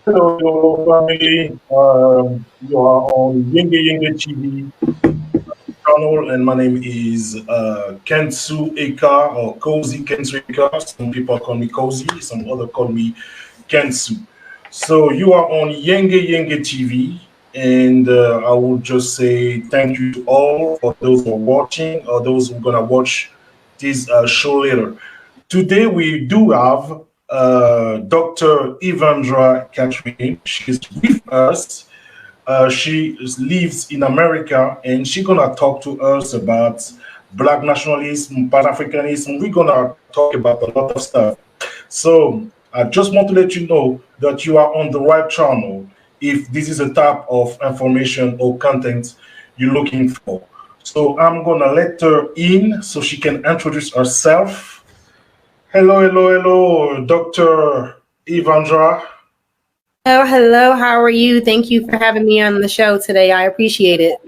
Hello, family. You are on Yenge TV channel, and my name is Kensu Eka or Cozy Kensu Eka. Some people call me Cozy, some other call me Kensu. So you are on Yenge TV, and I will just say thank you to all for those who are watching or those who are gonna watch this show later. Today we do have Dr. Evandra Catherine. She's with us. She lives in America, and she's gonna talk to us about Black nationalism, Pan Africanism. We're gonna talk about a lot of stuff. So I just want to let you know that you are on the right channel if this is a type of information or content you're looking for. So I'm gonna let her in so she can introduce herself. Hello, Dr. Evandra. Oh, hello. How are you? Thank you for having me on the show today. I appreciate it.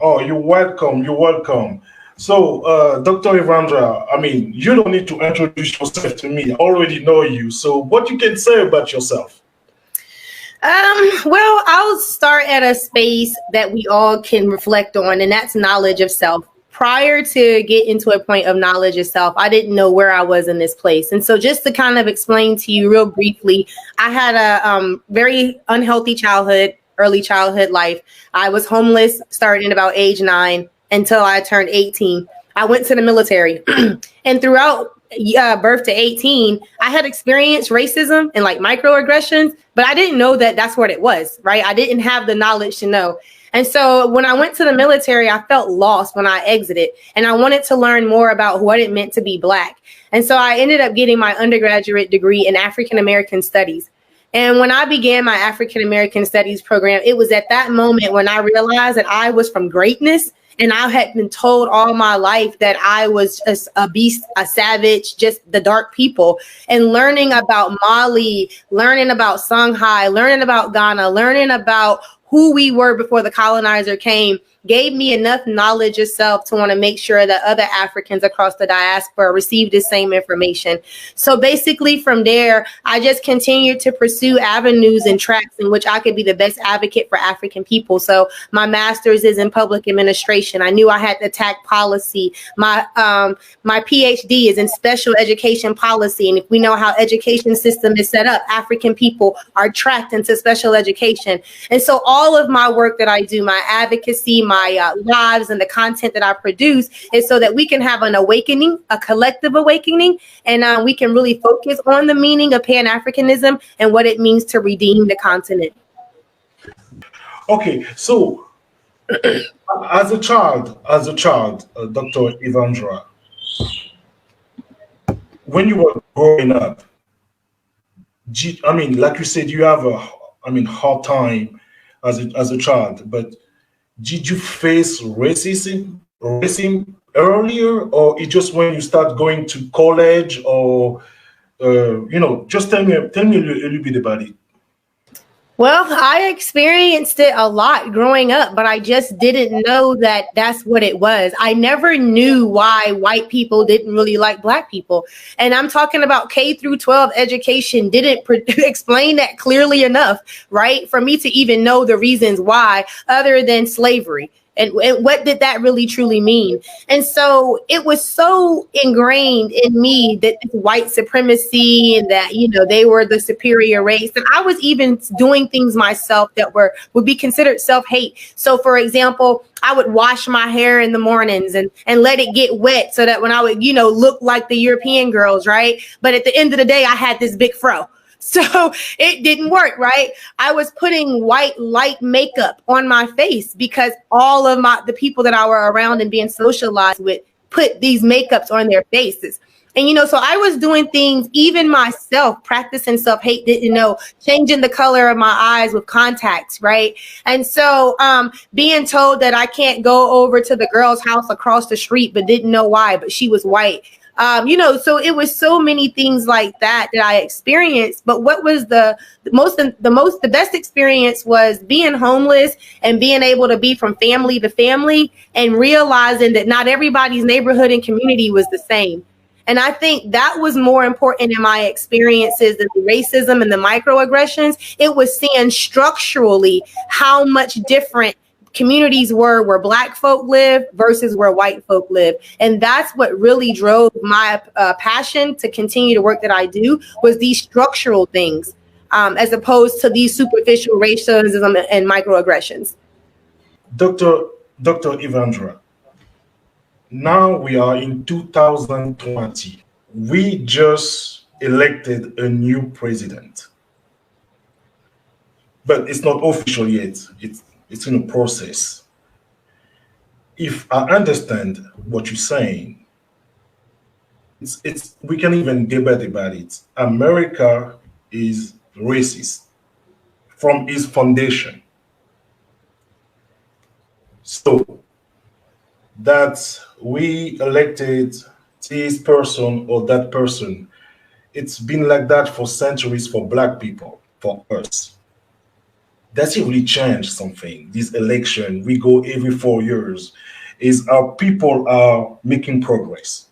Oh, you're welcome. You're welcome. So, Dr. Evandra, I mean, you don't need to introduce yourself to me. I already know you. So, what you can say about yourself? Well, I'll start at a space that we all can reflect on, and that's knowledge of self. Prior to get into a point of knowledge of self, I didn't know where I was in this place. And so just to kind of explain to you real briefly, I had a very unhealthy childhood, early childhood life. I was homeless starting about age 9 until I turned 18. I went to the military and throughout birth to 18, I had experienced racism and like microaggressions, but I didn't know that that's what it was, right? I didn't have the knowledge to know. And so when I went to the military, I felt lost when I exited, and I wanted to learn more about what it meant to be Black. And so I ended up getting my undergraduate degree in African American Studies. And when I began my African American Studies program, it was at that moment when I realized that I was from greatness. And I had been told all my life that I was just a beast, a savage, just the dark people. And learning about Mali, learning about Songhai, learning about Ghana, learning about who we were before the colonizer came gave me enough knowledge of self to want to make sure that other Africans across the diaspora received the same information. So basically from there, I just continued to pursue avenues and tracks in which I could be the best advocate for African people. So my master's is in public administration. I knew I had to attack policy. My PhD is in special education policy. And if we know how education system is set up, African people are tracked into special education. And so all of my work that I do, my advocacy, my lives and the content that I produce is so that we can have an awakening, a collective awakening, and we can really focus on the meaning of Pan-Africanism and what it means to redeem the continent. Okay, so as a child, Dr. Evandra, when you were growing up, I mean, like you said, you have hard time as a child, but did you face racism earlier, or it just when you start going to college, or just tell me a little bit about it. Well, I experienced it a lot growing up, but I just didn't know that that's what it was. I never knew why white people didn't really like Black people. And I'm talking about K through 12 education didn't explain that clearly enough, right? For me to even know the reasons why, other than slavery. And what did that really truly mean? And so it was so ingrained in me that white supremacy and that, they were the superior race. And I was even doing things myself that would be considered self-hate. So, for example, I would wash my hair in the mornings and let it get wet so that when I would, look like the European girls, right? But at the end of the day, I had this big fro. So it didn't work, right? I was putting white light makeup on my face because all of the people that I were around and being socialized with put these makeups on their faces. And, so I was doing things, even myself, practicing self-hate, changing the color of my eyes with contacts, right? And so being told that I can't go over to the girl's house across the street, but didn't know why, but she was white. So it was so many things like that I experienced. But what was the best experience was being homeless and being able to be from family to family and realizing that not everybody's neighborhood and community was the same. And I think that was more important in my experiences than the racism and the microaggressions. It was seeing structurally how much different communities were where Black folk live versus where white folk live. And that's what really drove my passion to continue the work that I do, was these structural things, as opposed to these superficial racism and microaggressions. Dr. Evandra, now we are in 2020. We just elected a new president, but it's not official yet. It's in a process. If I understand what you're saying, it's we can even debate about it. America is racist from its foundation. So that we elected this person or that person, it's been like that for centuries for Black people, for us. Does it really change something? This election, we go every 4 years, is our people are making progress?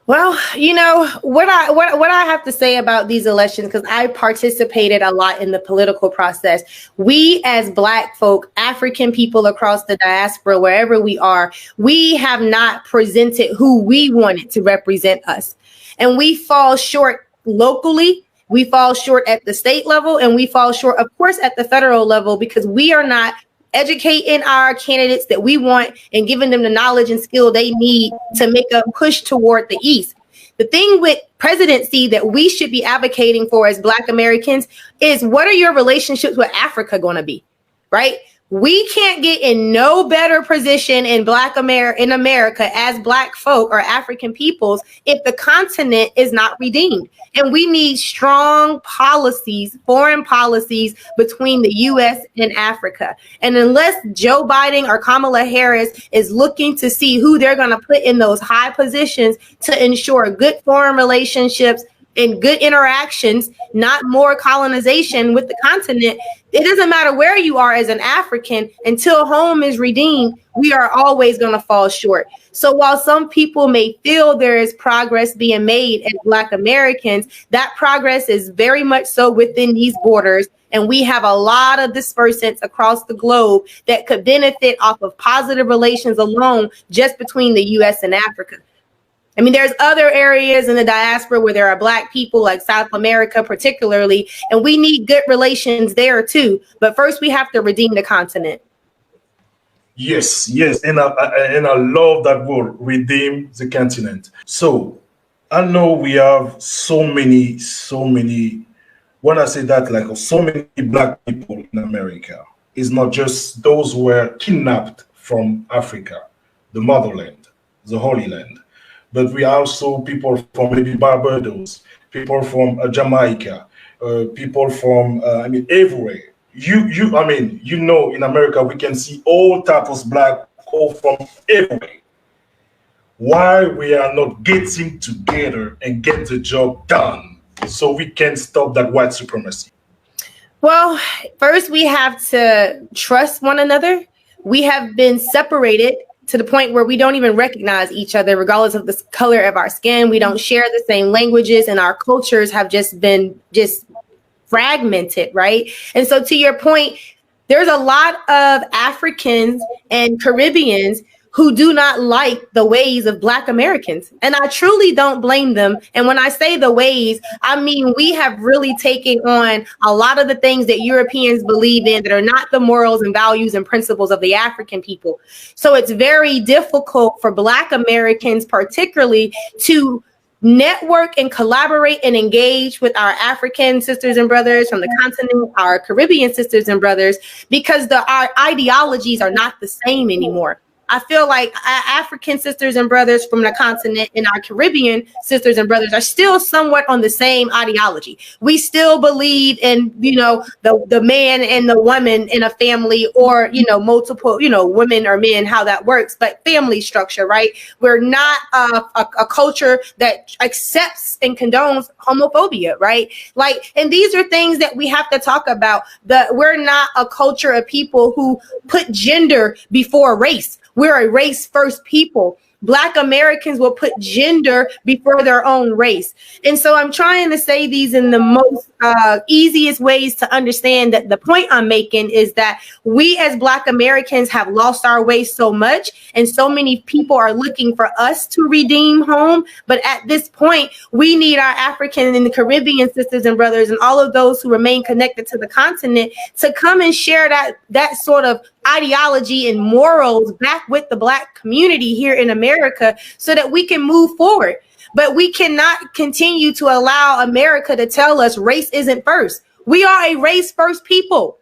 Well, you know, what I have to say about these elections, because I participated a lot in the political process. We as Black folk, African people across the diaspora, wherever we are, we have not presented who we wanted to represent us. And we fall short locally. We fall short at the state level, and we fall short, of course, at the federal level, because we are not educating our candidates that we want and giving them the knowledge and skill they need to make a push toward the East. The thing with presidency that we should be advocating for as Black Americans is, what are your relationships with Africa going to be, right? We can't get in no better position in in America as Black folk or African peoples if the continent is not redeemed. And we need strong policies, foreign policies between the U.S. and Africa. And unless Joe Biden or Kamala Harris is looking to see who they're going to put in those high positions to ensure good foreign relationships and good interactions, not more colonization with the continent, it doesn't matter where you are as an African, until home is redeemed, we are always going to fall short. So while some people may feel there is progress being made as Black Americans, that progress is very much so within these borders. And we have a lot of dispersants across the globe that could benefit off of positive relations alone, just between the U.S. and Africa. I mean, there's other areas in the diaspora where there are Black people, like South America particularly, and we need good relations there too. But first, we have to redeem the continent. Yes, and I love that word, redeem the continent. So I know we have so many. When I say that, like, so many Black people in America, it's not just those who were kidnapped from Africa, the motherland, the Holy Land. But we also people from maybe Barbados, people from Jamaica, people from everywhere. In America we can see all types of Black people from everywhere. Why we are not getting together and get the job done so we can stop that white supremacy? Well, first we have to trust one another. We have been separated to the point where we don't even recognize each other, regardless of the color of our skin. We don't share the same languages, and our cultures have just been fragmented, right? And so to your point, there's a lot of Africans and Caribbeans who do not like the ways of Black Americans. And I truly don't blame them. And when I say the ways, I mean, we have really taken on a lot of the things that Europeans believe in that are not the morals and values and principles of the African people. So it's very difficult for Black Americans, particularly, to network and collaborate and engage with our African sisters and brothers from the continent, our Caribbean sisters and brothers, because our ideologies are not the same anymore. I feel like our African sisters and brothers from the continent and our Caribbean sisters and brothers are still somewhat on the same ideology. We still believe in, the man and the woman in a family, or, multiple, women or men, how that works, but family structure, right? We're not a culture that accepts and condones homophobia, right? And these are things that we have to talk about. We're not a culture of people who put gender before race. We're a race first people. Black Americans will put gender before their own race. And so I'm trying to say these in the most easiest ways to understand that the point I'm making is that we as Black Americans have lost our way so much, and so many people are looking for us to redeem home. But at this point, we need our African and the Caribbean sisters and brothers and all of those who remain connected to the continent to come and share that sort of ideology and morals back with the Black community here in America so that we can move forward. But we cannot continue to allow America to tell us race isn't first. We are a race first people.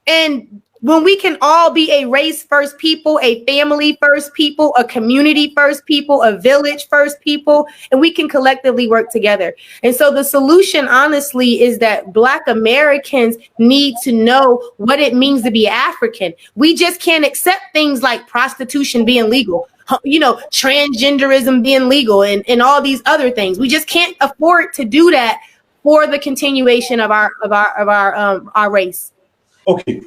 And when we can all be a race first people, a family first people, a community first people, a village first people, and we can collectively work together. And so the solution, honestly, is that Black Americans need to know what it means to be African. We just can't accept things like prostitution being legal, transgenderism being legal, and all these other things. We just can't afford to do that for the continuation of our race. Okay.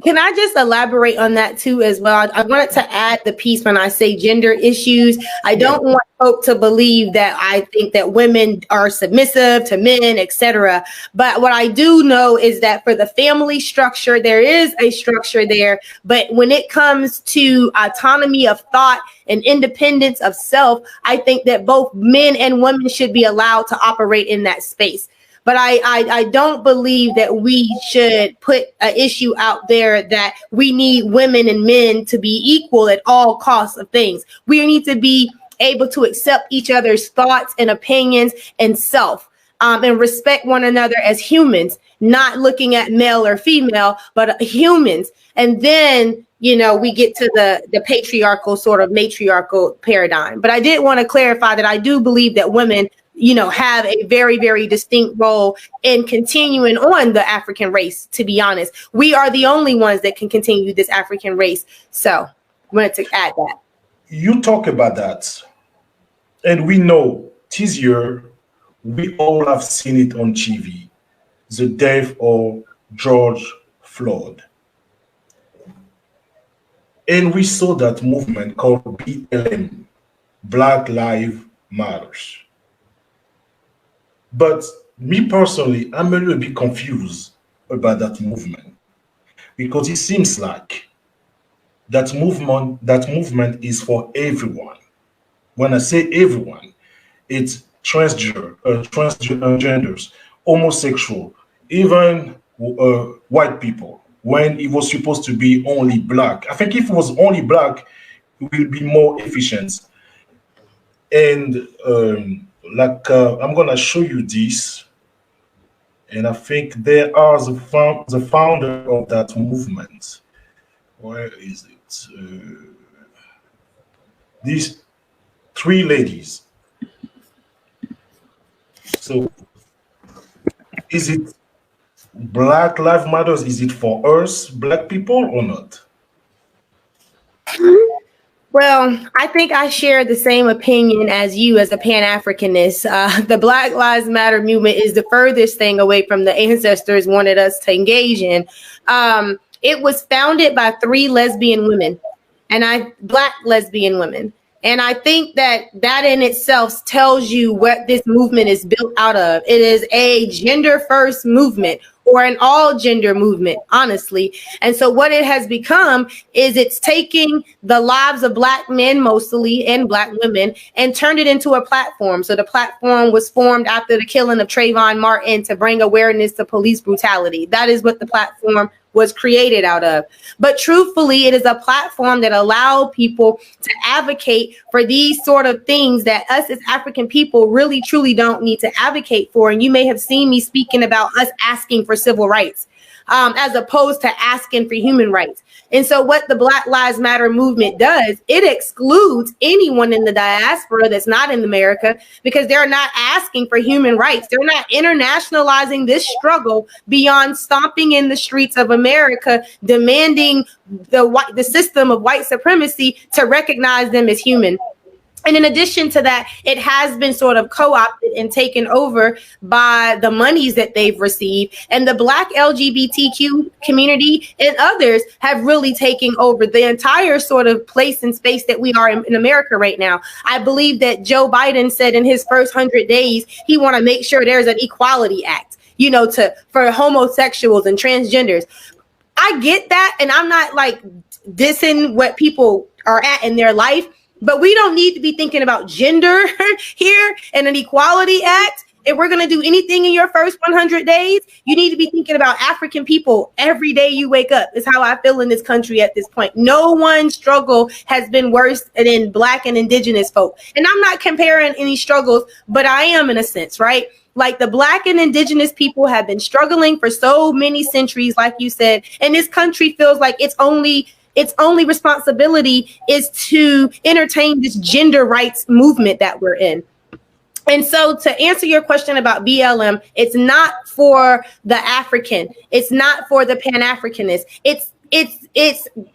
Can I just elaborate on that too as well? I wanted to add the piece when I say gender issues. I don't want folk to believe that I think that women are submissive to men, etc. But what I do know is that for the family structure, there is a structure there. But when it comes to autonomy of thought and independence of self, I think that both men and women should be allowed to operate in that space. But I don't believe that we should put an issue out there that we need women and men to be equal at all costs of things. We need to be able to accept each other's thoughts and opinions and self, and respect one another as humans, not looking at male or female, but humans. And then, we get to the patriarchal sort of matriarchal paradigm. But I did want to clarify that I do believe that women have a very, very distinct role in continuing on the African race, to be honest. We are the only ones that can continue this African race. So I wanted to add that. You talk about that, and we know this year, we all have seen it on TV, the death of George Floyd. And we saw that movement called BLM, Black Lives Matters. But me personally, I'm a little bit confused about that movement, because it seems like that movement is for everyone. When I say everyone, it's transgenders, homosexual, even white people, when it was supposed to be only Black. I think if it was only Black, it will be more efficient. And I'm gonna show you this, and I think there are the founder of that movement. Where is it? These three ladies. So, is it Black Lives Matters? Is it for us, Black people, or not? Well, I think I share the same opinion as you as a Pan-Africanist. The Black Lives Matter movement is the furthest thing away from the ancestors wanted us to engage in. It was founded by three lesbian women, Black lesbian women. And I think that in itself tells you what this movement is built out of. It is a gender first movement, or an all gender movement, honestly. And so what it has become is it's taking the lives of Black men mostly and Black women and turned it into a platform. So the platform was formed after the killing of Trayvon Martin to bring awareness to police brutality. That is what the platform was created out of. But truthfully, it is a platform that allowed people to advocate for these sort of things that us as African people really truly don't need to advocate for. And you may have seen me speaking about us asking for civil rights, as opposed to asking for human rights. And so what the Black Lives Matter movement does, it excludes anyone in the diaspora that's not in America, because they're not asking for human rights. They're not internationalizing this struggle beyond stomping in the streets of America, demanding the system of white supremacy to recognize them as human. And in addition to that, it has been sort of co-opted and taken over by the monies that they've received. And the Black LGBTQ community and others have really taken over the entire sort of place and space that we are in America right now. I believe that Joe Biden said in his first 100 days, he want to make sure there's an equality act, you know, for homosexuals and transgenders. I get that. And I'm not like dissing what people are at in their life. But we don't need to be thinking about gender here and an equality act. If we're going to do anything in your first 100 days, you need to be thinking about African people every day you wake up, is how I feel in this country at this point. No one struggle has been worse than Black and Indigenous folk. And I'm not comparing any struggles, but I am in a sense, right? Like the Black and Indigenous people have been struggling for so many centuries, like you said, and this country feels like its only responsibility is to entertain this gender rights movement that we're in. And so to answer your question about BLM, it's not for the African. It's not for the Pan-Africanist. It's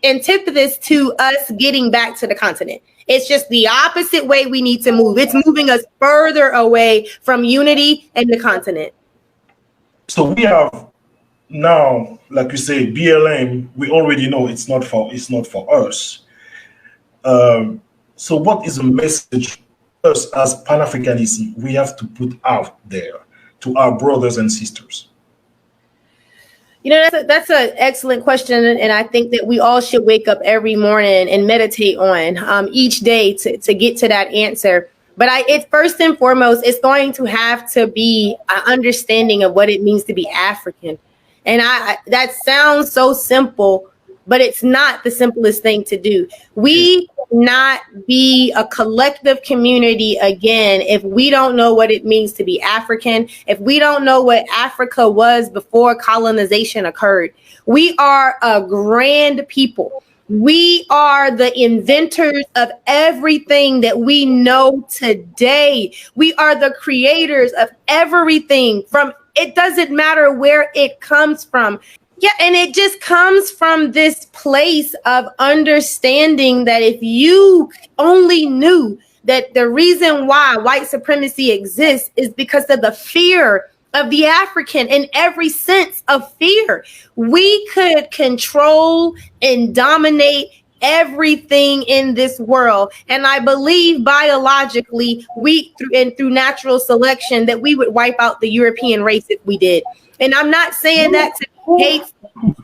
antithesis to us getting back to the continent. It's just the opposite way we need to move. It's moving us further away from unity and the continent. So we have now, like you say, BLM, we already know it's not for us. So what is the message us as Pan-Africanists we have to put out there to our brothers and sisters? You know, that's an excellent question. And I think that we all should wake up every morning and meditate on each day to get to that answer. But it's first and foremost, it's going to have to be an understanding of what it means to be African. And that sounds so simple, but it's not the simplest thing to do. We cannot be a collective community again if we don't know what it means to be African, if we don't know what Africa was before colonization occurred. We are a grand people. We are the inventors of everything that we know today. We are the creators of everything. It doesn't matter where it comes from. Yeah, and it just comes from this place of understanding that if you only knew that the reason why white supremacy exists is because of the fear of the African in every sense of fear, we could control and dominate everything in this world. And I believe biologically, through natural selection, that we would wipe out the European race if we did. And I'm not saying that to hate,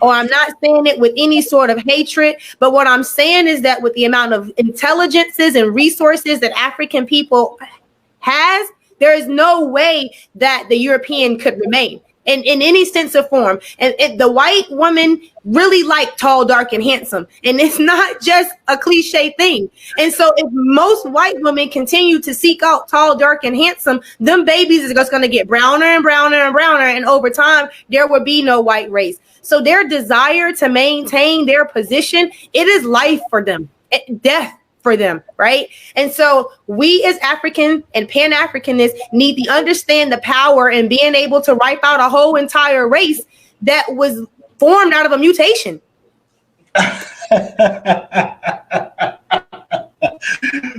or I'm not saying it with any sort of hatred, but what I'm saying is that with the amount of intelligences and resources that African people has, there is no way that the European could remain in any sense of form. And the white woman really like tall, dark, and handsome. And it's not just a cliche thing. And so if most white women continue to seek out tall, dark, and handsome, them babies is just going to get browner and browner and browner. And over time, there will be no white race. So their desire to maintain their position, it is life for them, death for them, right? And so we as African and Pan-Africanists need to understand the power in being able to wipe out a whole entire race that was formed out of a mutation.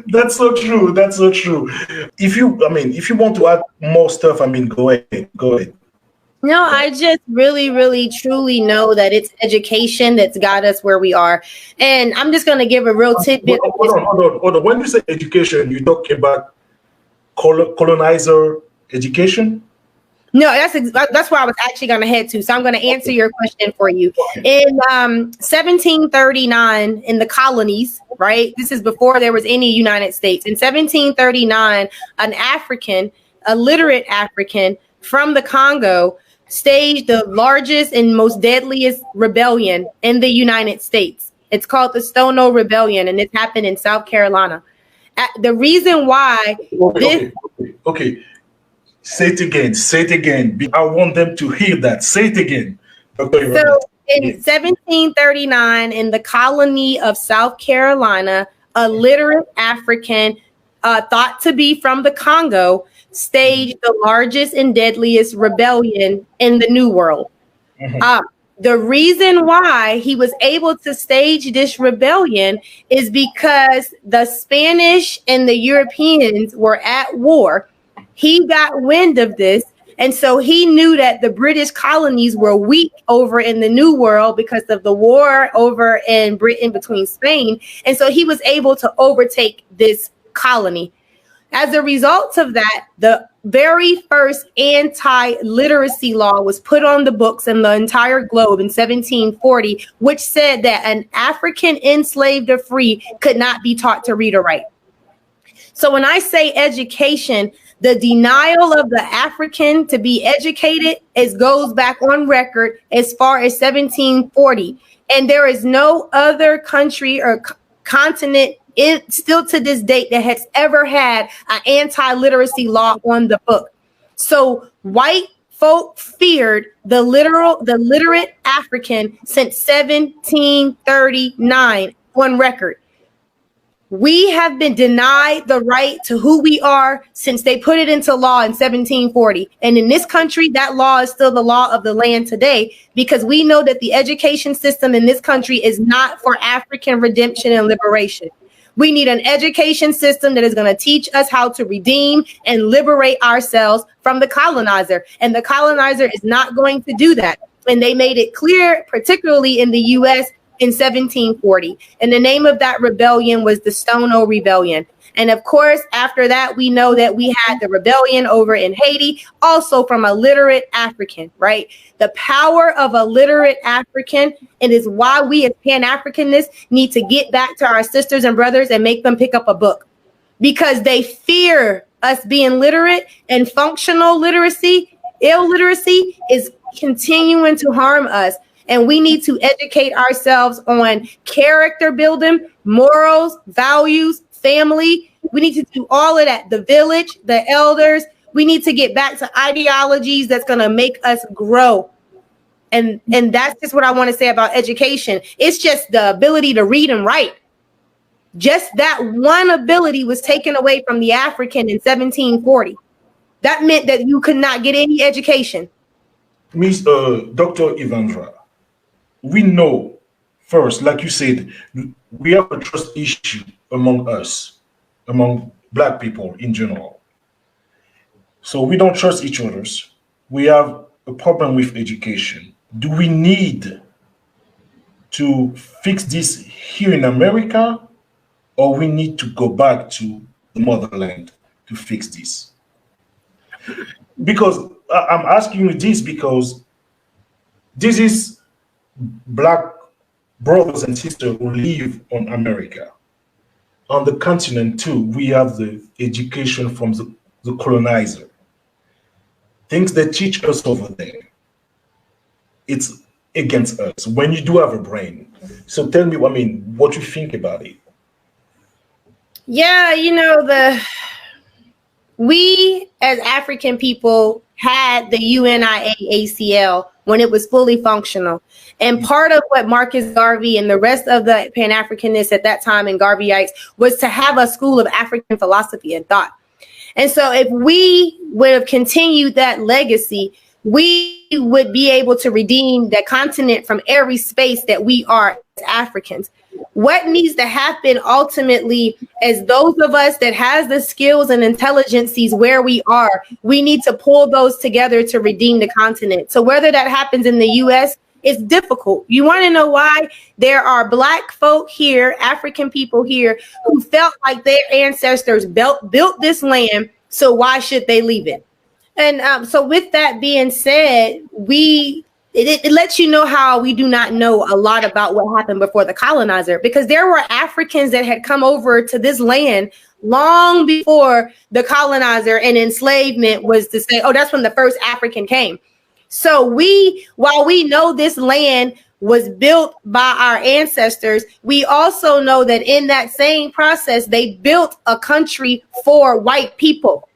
That's so true. That's so true. If you want to add more stuff, go ahead. No, I just really, really, truly know that it's education that's got us where we are. And I'm just going to give a real tidbit. Hold on. When you say education, you're talking about colonizer education? No, that's where I was actually going to head to. So I'm going to answer your question for you. In 1739, in the colonies, right? This is before there was any United States. In 1739, a literate African from the Congo staged the largest and most deadliest rebellion in the United States. It's called the Stono Rebellion, and it happened in South Carolina. The reason why Okay. Say it again. I want them to hear that. Say it again. Dr. So in 1739, in the colony of South Carolina, a literate African thought to be from the Congo staged the largest and deadliest rebellion in the New World. Mm-hmm. The reason why he was able to stage this rebellion is because the Spanish and the Europeans were at war. He got wind of this. And so he knew that the British colonies were weak over in the New World because of the war over in Britain between Spain. And so he was able to overtake this colony. As a result of that, the very first anti-literacy law was put on the books in the entire globe in 1740, which said that an African enslaved or free could not be taught to read or write. So when I say education, the denial of the African to be educated goes back on record as far as 1740. And there is no other country or continent still to this date that has ever had an anti-literacy law on the book. So white folk feared the literate African since 1739 on record. We have been denied the right to who we are since they put it into law in 1740. And in this country, that law is still the law of the land today, because we know that the education system in this country is not for African redemption and liberation. We need an education system that is going to teach us how to redeem and liberate ourselves from the colonizer. And the colonizer is not going to do that. And they made it clear, particularly in the U.S., in 1740. And the name of that rebellion was the Stono Rebellion. And of course, after that, we know that we had the rebellion over in Haiti, also from a literate African, right? The power of a literate African, and is why we as Pan-Africanists need to get back to our sisters and brothers and make them pick up a book, because they fear us being literate, and functional literacy, illiteracy is continuing to harm us. And we need to educate ourselves on character building, morals, values, family. We need to do all of that. The village, the elders. We need to get back to ideologies that's going to make us grow. And that's just what I want to say about education. It's just the ability to read and write. Just that one ability was taken away from the African in 1740. That meant that you could not get any education. Miss Dr. Evandra, we know first, like you said, we have a trust issue among us, among Black people in general. So we don't trust each other. We have a problem with education. Do we need to fix this here in America, or we need to go back to the motherland to fix this? Because I'm asking you this because this is Black brothers and sisters who live on America. On the continent too, we have the education from the colonizer. Things that teach us over there, it's against us when you do have a brain. So tell me, what you think about it? Yeah, we as African people had the UNIA-ACL when it was fully functional. And part of what Marcus Garvey and the rest of the Pan-Africanists at that time and Garveyites was to have a school of African philosophy and thought. And so if we would have continued that legacy, we would be able to redeem the continent from every space that we are as Africans. What needs to happen ultimately is those of us that has the skills and intelligences where we are, we need to pull those together to redeem the continent. So whether that happens in the U.S., it's difficult. You want to know why? There are Black folk here, African people here, who felt like their ancestors built this land, so why should they leave it? And so with that being said, it lets you know how we do not know a lot about what happened before the colonizer, because there were Africans that had come over to this land long before the colonizer, and enslavement was to say, oh, that's when the first African came. So while we know this land was built by our ancestors, we also know that in that same process, they built a country for white people.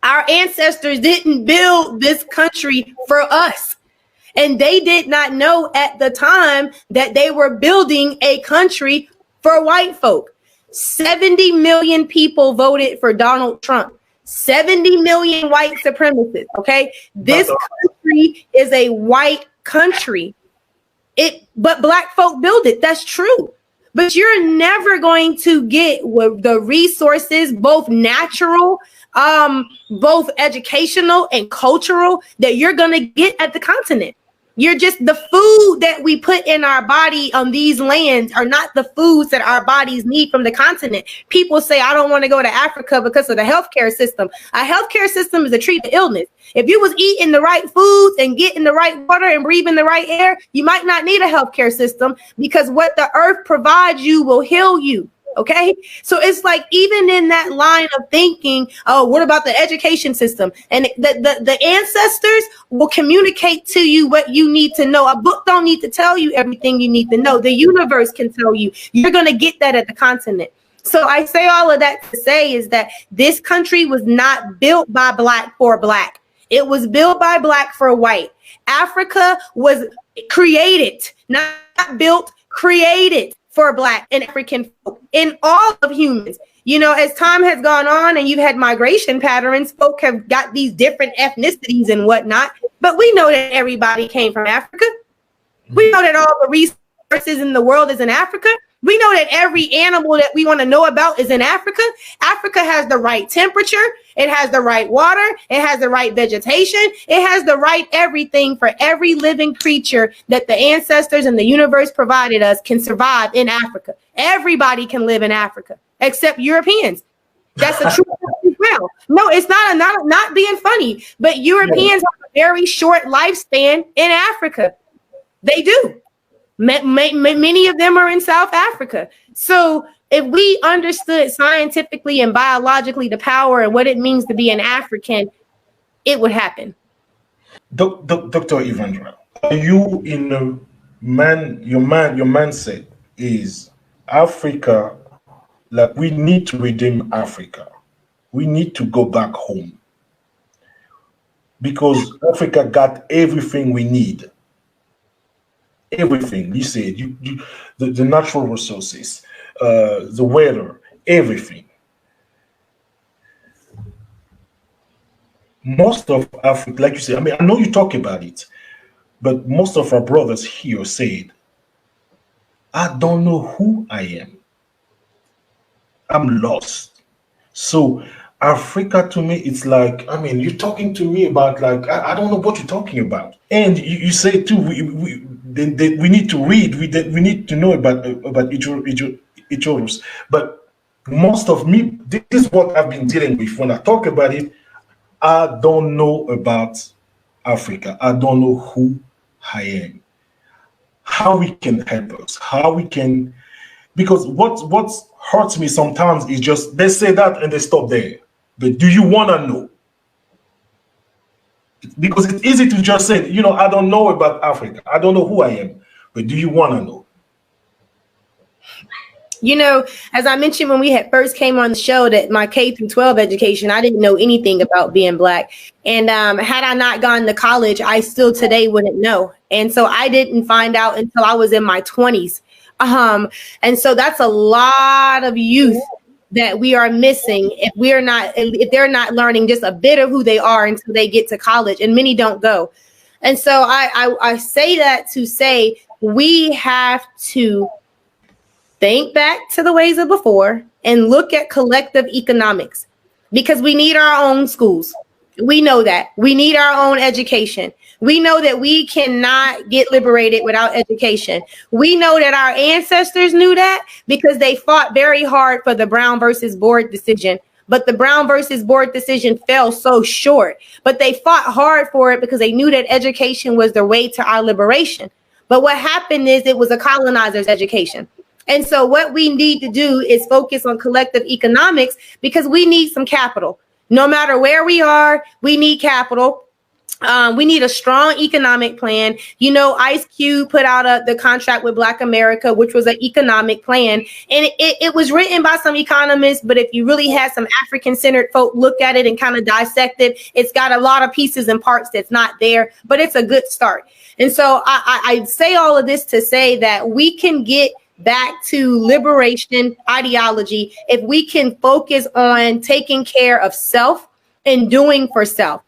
Our ancestors didn't build this country for us. And they did not know at the time that they were building a country for white folk. 70 million people voted for Donald Trump. 70 million white supremacists, okay? This country is a white country. But Black folk build it. That's true. But you're never going to get the resources, both natural, both educational and cultural, that you're going to get at the continent. You're just, the food that we put in our body on these lands are not the foods that our bodies need from the continent. People say, I don't want to go to Africa because of the healthcare system. A healthcare system is a treat of illness. If you was eating the right foods and getting the right water and breathing the right air, you might not need a healthcare system, because what the earth provides you will heal you. Okay, so it's like, even in that line of thinking, oh, what about the education system? And the ancestors will communicate to you what you need to know. A book don't need to tell you everything you need to know. The universe can tell you. You're going to get that at the continent. So I say all of that to say is that this country was not built by Black for Black. It was built by Black for white. Africa was created, not built, created for Black and African folk, in all of humans. You know, as time has gone on and you've had migration patterns, folk have got these different ethnicities and whatnot, but we know that everybody came from Africa. We know that all the resources in the world is in Africa. We know that every animal that we want to know about is in Africa. Africa has the right temperature. It has the right water. It has the right vegetation. It has the right everything for every living creature that the ancestors and the universe provided us can survive in Africa. Everybody can live in Africa except Europeans. That's a true as well. No, it's not being funny, but Europeans have a very short lifespan in Africa. They do. Many of them are in South Africa. So if we understood scientifically and biologically the power and what it means to be an African, it would happen. Dr. Evandra, are you in your mindset is Africa, like we need to redeem Africa. We need to go back home because Africa got everything we need. Everything you said, the natural resources, the weather, everything. Most of Africa, like you said, I mean, I know you talk about it, but most of our brothers here said, I don't know who I am. I'm lost. So Africa to me, it's like, I mean, you're talking to me about like, I don't know what you're talking about. And you say too, we need to read, we need to know about each other's. But most of me, this is what I've been dealing with. When I talk about it, I don't know about Africa. I don't know who I am. How we can help us, how we can, because what hurts me sometimes is just, they say that and they stop there. But do you want to know? Because it's easy to just say, you know, I don't know about Africa. I don't know who I am. But do you want to know? You know, as I mentioned when we had first came on the show, that my K through 12 education, I didn't know anything about being Black. And had I not gone to college, I still today wouldn't know. And so I didn't find out until I was in my 20s. And so that's a lot of youth that we are missing if they're not learning just a bit of who they are until they get to college, and many don't go. And so I say that to say we have to think back to the ways of before and look at collective economics, because we need our own schools. We know that. We need our own education. We know that we cannot get liberated without education. We know that our ancestors knew that because they fought very hard for the Brown versus Board decision. But the Brown versus Board decision fell so short. But they fought hard for it because they knew that education was the way to our liberation. But what happened is it was a colonizer's education. And so what we need to do is focus on collective economics, because we need some capital. No matter where we are, we need capital. We need a strong economic plan. You know, Ice Cube put out the contract with Black America, which was an economic plan. And it was written by some economists, but if you really had some African-centered folk look at it and kind of dissect it, it's got a lot of pieces and parts that's not there, but it's a good start. And so I say all of this to say that we can get back to liberation ideology if we can focus on taking care of self and doing for self.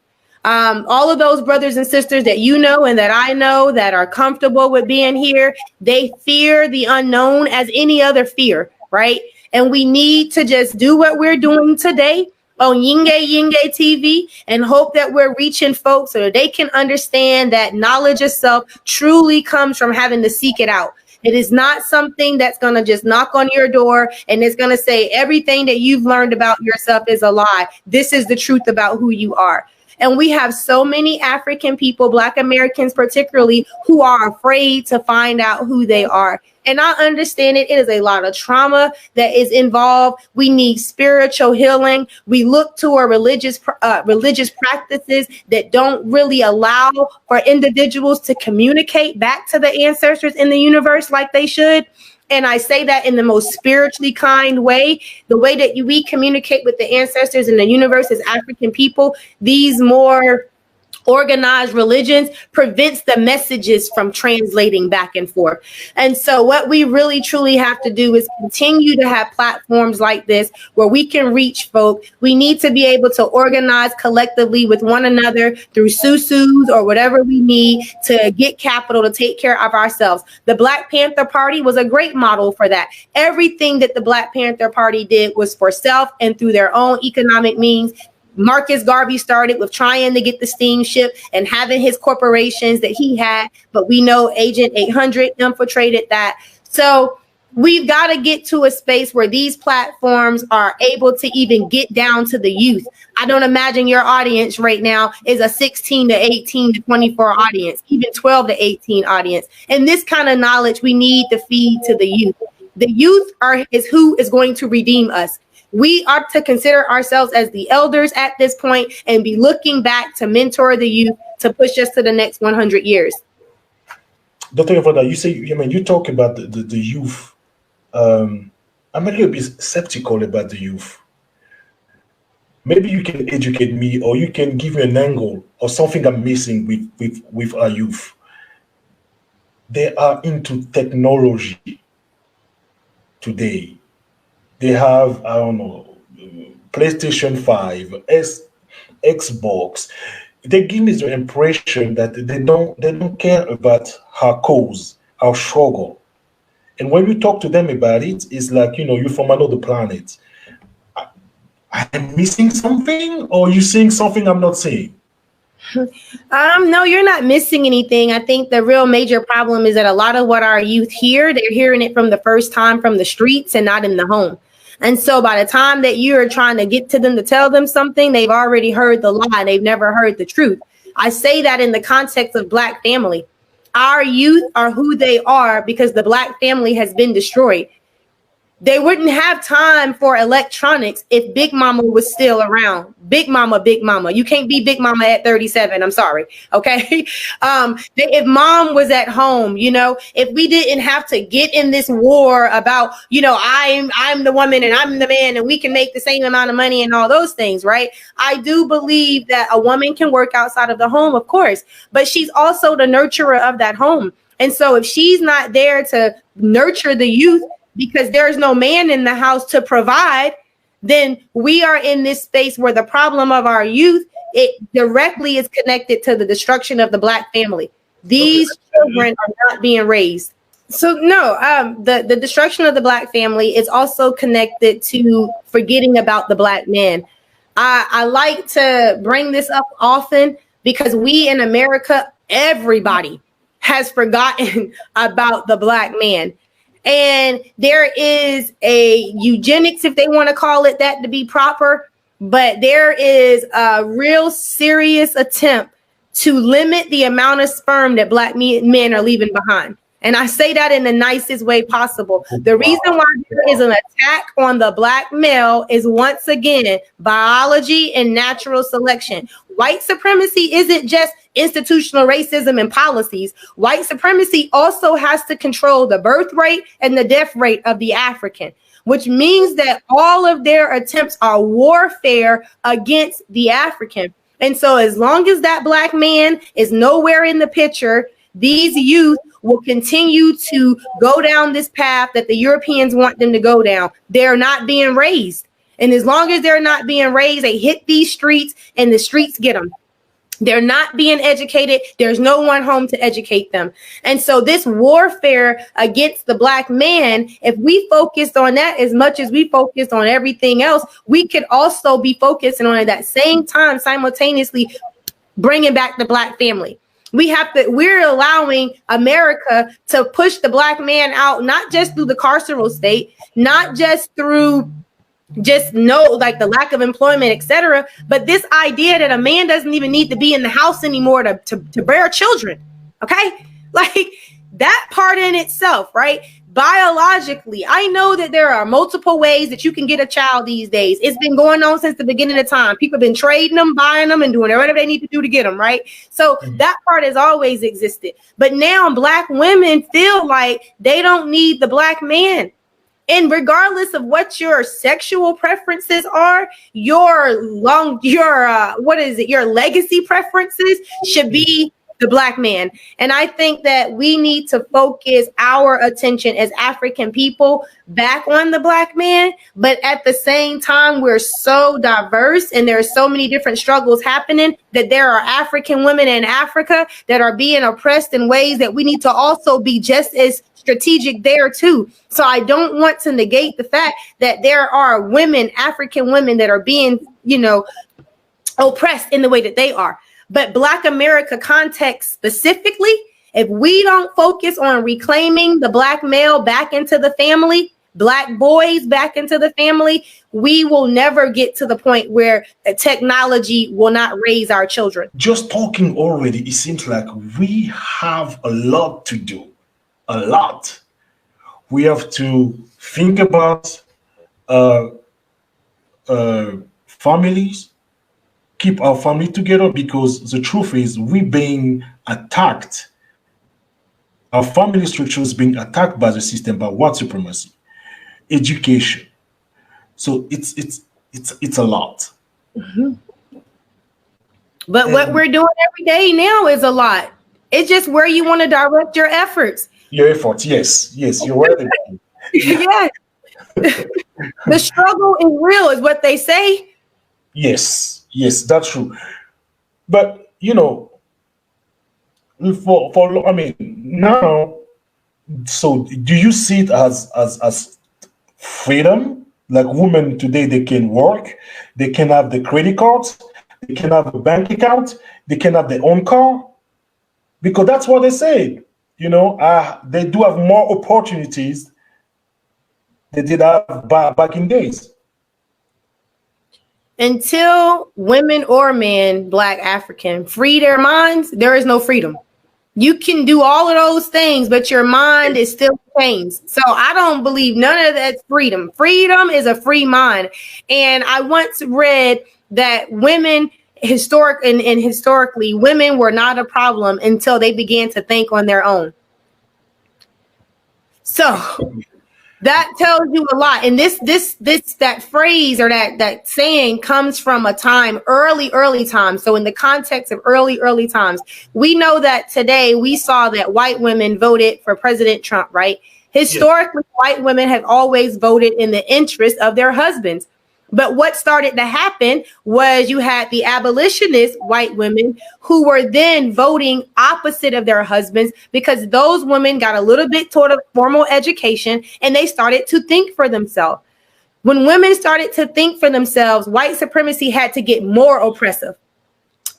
All of those brothers and sisters that you know and that I know that are comfortable with being here, they fear the unknown as any other fear, right? And we need to just do what we're doing today on Yinge TV and hope that we're reaching folks so that they can understand that knowledge of self truly comes from having to seek it out. It is not something that's going to just knock on your door and it's going to say everything that you've learned about yourself is a lie. This is the truth about who you are. And we have so many African people, Black Americans particularly, who are afraid to find out who they are. And I understand it. It is a lot of trauma that is involved. We need spiritual healing. We look to our religious practices that don't really allow for individuals to communicate back to the ancestors in the universe like they should. And I say that in the most spiritually kind way, the way that we communicate with the ancestors in the universe as African people. These more organized religions prevents the messages from translating back and forth. And so what we really truly have to do is continue to have platforms like this where we can reach folk. We need to be able to organize collectively with one another through susus or whatever we need to get capital to take care of ourselves. The Black Panther Party was a great model for that. Everything that the Black Panther Party did was for self and through their own economic means. Marcus Garvey started with trying to get the steamship and having his corporations that he had, but we know Agent 800 infiltrated that. So we've got to get to a space where these platforms are able to even get down to the youth. I don't imagine your audience right now is a 16 to 18 to 24 audience, even 12 to 18 audience. And this kind of knowledge we need to feed to the youth. The youth is who is going to redeem us. We are to consider ourselves as the elders at this point and be looking back to mentor the youth to push us to the next 100 years. Dr. Evandra, you talk about the youth. I'm a little bit skeptical about the youth. Maybe you can educate me or you can give me an angle or something I'm missing with our youth. They are into technology today. They have, I don't know, PlayStation 5, Xbox. They give me the impression that they don't care about our cause, our struggle. And when you talk to them about it, it's like, you're from another planet. I'm missing something, or you seeing something I'm not seeing? No, you're not missing anything. I think the real major problem is that a lot of what our youth hear, they're hearing it from the first time from the streets and not in the home. And so by the time that you're trying to get to them to tell them something, they've already heard the lie. They've never heard the truth. I say that in the context of Black family. Our youth are who they are because the Black family has been destroyed. They wouldn't have time for electronics if Big Mama was still around. Big Mama. You can't be Big Mama at 37. I'm sorry. Okay. If mom was at home, if we didn't have to get in this war about, I'm the woman and I'm the man and we can make the same amount of money and all those things, right? I do believe that a woman can work outside of the home, of course, but she's also the nurturer of that home. And so if she's not there to nurture the youth, because there's no man in the house to provide, then we are in this space where the problem of our youth, it directly is connected to the destruction of the Black family. These children are not being raised. So no, the destruction of the Black family is also connected to forgetting about the Black man. I like to bring this up often because we in America, everybody has forgotten about the Black man. And there is a eugenics, if they want to call it that to be proper, but there is a real serious attempt to limit the amount of sperm that Black men are leaving behind. And I say that in the nicest way possible. The reason why there is an attack on the Black male is once again, biology and natural selection. White supremacy isn't just institutional racism and policies. White supremacy also has to control the birth rate and the death rate of the African, which means that all of their attempts are warfare against the African. And so as long as that Black man is nowhere in the picture, these youth will continue to go down this path that the Europeans want them to go down. They're not being raised. And as long as they're not being raised, they hit these streets and the streets get them. They're not being educated. There's no one home to educate them. And so this warfare against the Black man, if we focused on that as much as we focused on everything else, we could also be focusing on at that same time, simultaneously bringing back the Black family. We're allowing America to push the Black man out, not just through the carceral state, not just through like the lack of employment, etc. But this idea that a man doesn't even need to be in the house anymore to bear children. Okay. Like that part in itself, right? Biologically, I know that there are multiple ways that you can get a child these days. It's been going on since the beginning of time. People have been trading them, buying them, and doing whatever they need to do to get them, right? So that part has always existed. But now Black women feel like they don't need the Black man. And regardless of what your sexual preferences are, your legacy preferences should be the Black man. And I think that we need to focus our attention as African people back on the Black man. But at the same time, we're so diverse and there are so many different struggles happening that there are African women in Africa that are being oppressed in ways that we need to also be just as strategic there too. So I don't want to negate the fact that there are women, African women, that are being, oppressed in the way that they are. But Black America context specifically, if we don't focus on reclaiming the Black male back into the family, Black boys back into the family, we will never get to the point where technology will not raise our children. Just talking already, it seems like we have a lot to do. A lot. We have to think about families, keep our family together, because the truth is we're being attacked. Our family structure is being attacked by the system, by white supremacy, education. So it's a lot. Mm-hmm. But what we're doing every day now is a lot. It's just where you want to direct your efforts. Your efforts, yes, you're right. Yeah. The struggle is real, is what they say. Yes, that's true. But now, so do you see it as freedom? Like women today, they can work, they can have the credit cards, they can have a bank account, they can have their own car, because that's what they say. They do have more opportunities they did have back in days. Until women or men, Black, African, free their minds, there is no freedom. You can do all of those things, but your mind is still chained. So I don't believe none of that's freedom. Freedom is a free mind. And I once read that women historically, women were not a problem until they began to think on their own. So that tells you a lot. And that phrase or that saying comes from a time, early time. So in the context of early times, we know that today we saw that white women voted for President Trump, right? Historically, white women have always voted in the interest of their husbands. But what started to happen was you had the abolitionist white women who were then voting opposite of their husbands, because those women got a little bit toward a formal education and they started to think for themselves. When women started to think for themselves, white supremacy had to get more oppressive.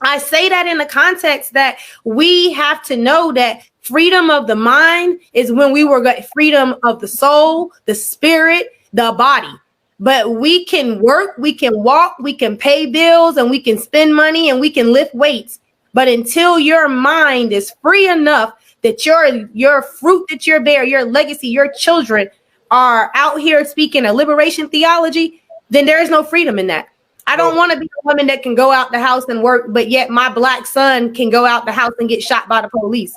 I say that in the context that we have to know that freedom of the mind is when we were freedom of the soul, the spirit, the body. But we can work, we can walk, we can pay bills, and we can spend money, and we can lift weights. But until your mind is free enough that your fruit that you bear, your legacy, your children are out here speaking a liberation theology, then there is no freedom in that. I don't want to be a woman that can go out the house and work, but yet my Black son can go out the house and get shot by the police.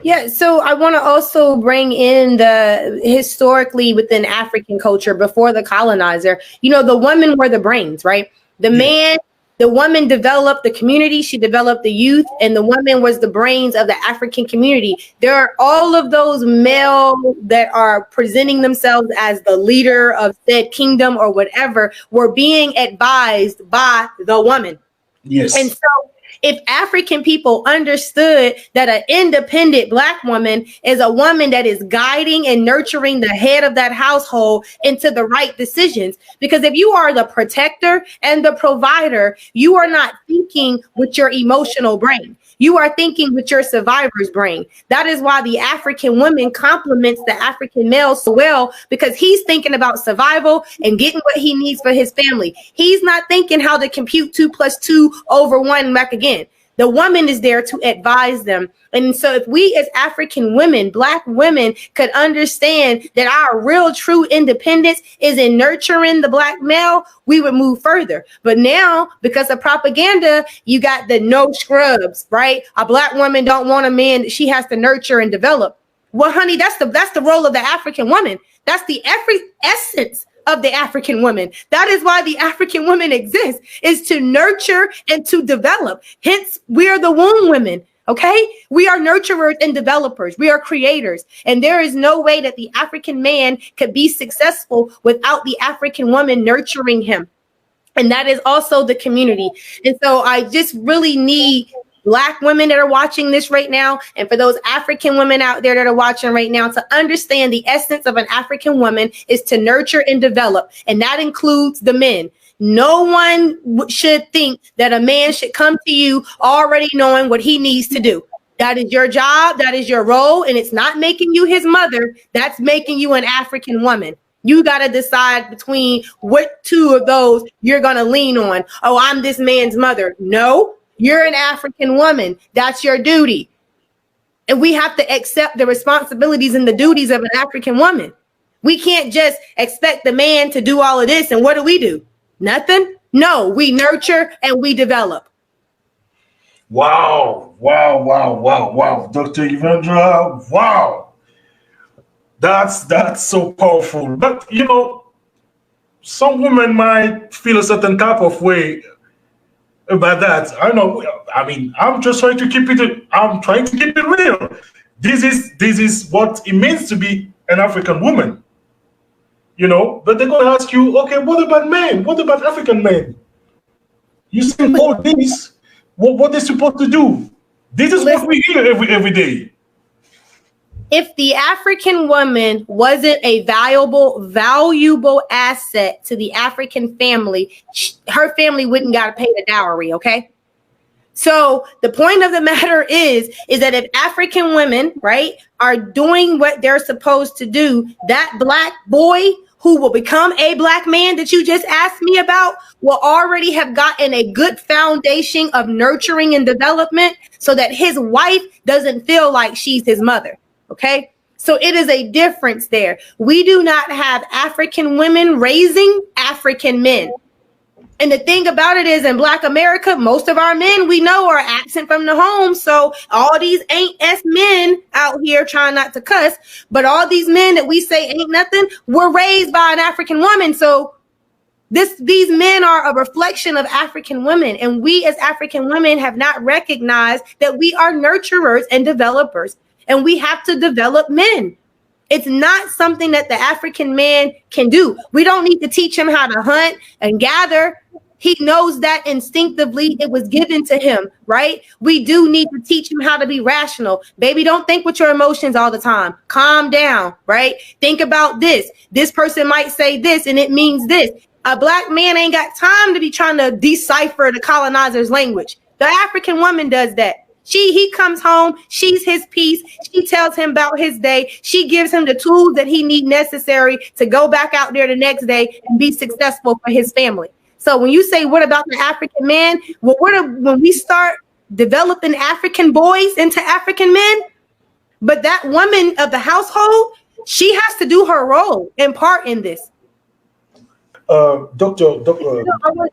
Yeah, so I want to also bring in the historically within African culture before the colonizer, the women were the brains, right? The woman developed the community, she developed the youth, and the woman was the brains of the African community. There are all of those male that are presenting themselves as the leader of said kingdom or whatever were being advised by the woman. Yes. And so if African people understood that an independent Black woman is a woman that is guiding and nurturing the head of that household into the right decisions, because if you are the protector and the provider, you are not thinking with your emotional brain. You are thinking with your survivor's brain. That is why the African woman complements the African male so well, because he's thinking about survival and getting what he needs for his family. He's not thinking how to compute 2 + 2 / 1 back again. The woman is there to advise them. And so if we as African women, Black women, could understand that our real true independence is in nurturing the Black male, we would move further. But now, because of propaganda, you got the no scrubs, right? A Black woman don't want a man that she has to nurture and develop. Well, honey, that's the role of the African woman. That's the essence of the African woman. That is why the African woman exists, is to nurture and to develop. Hence, we are the womb women. Okay, we are nurturers and developers. We are creators. And there is no way that the African man could be successful without the African woman nurturing him. And that is also the community. And so I just really need Black women that are watching this right now, and for those African women out there that are watching right now, to understand the essence of an African woman is to nurture and develop. And that includes the men. No one should think that a man should come to you already knowing what he needs to do. That is your job. That is your role. And it's not making you his mother. That's making you an African woman. You got to decide between what two of those you're going to lean on. Oh, I'm this man's mother. No, you're an African woman. That's your duty. And we have to accept the responsibilities and the duties of an African woman. We can't just expect the man to do all of this. And what do? Nothing. No, we nurture and we develop. Wow. Dr. Evandra, wow. That's so powerful. But, you know, some women might feel a certain type of way about that. I know. I mean, I'm trying to keep it real. This is what it means to be an African woman. You know, but they're going to ask you, okay, what about men? What about African men? You say all this, what they're supposed to do? This is what we hear every day. If the African woman wasn't a valuable asset to the African family, her family wouldn't got to pay the dowry, okay? So the point of the matter is that if African women, right, are doing what they're supposed to do, that Black boy who will become a Black man that you just asked me about will already have gotten a good foundation of nurturing and development so that his wife doesn't feel like she's his mother. Okay. So it is a difference there. We do not have African women raising African men. And the thing about it is, in Black America, most of our men we know are absent from the home. So all these ain't men out here trying not to cuss, but all these men that we say ain't nothing were raised by an African woman. So these men are a reflection of African women. And we as African women have not recognized that we are nurturers and developers, and we have to develop men. It's not something that the African man can do. We don't need to teach him how to hunt and gather. He knows that instinctively. It was given to him, right? We do need to teach him how to be rational. Baby, don't think with your emotions all the time. Calm down, right? Think about this. This person might say this and it means this. A Black man ain't got time to be trying to decipher the colonizer's language. The African woman does that. He comes home, she's his piece, she tells him about his day, she gives him the tools that he needs necessary to go back out there the next day and be successful for his family. So when you say, what about the African man? Well, when we start developing African boys into African men, but that woman of the household, she has to do her role and part in this. Doctor.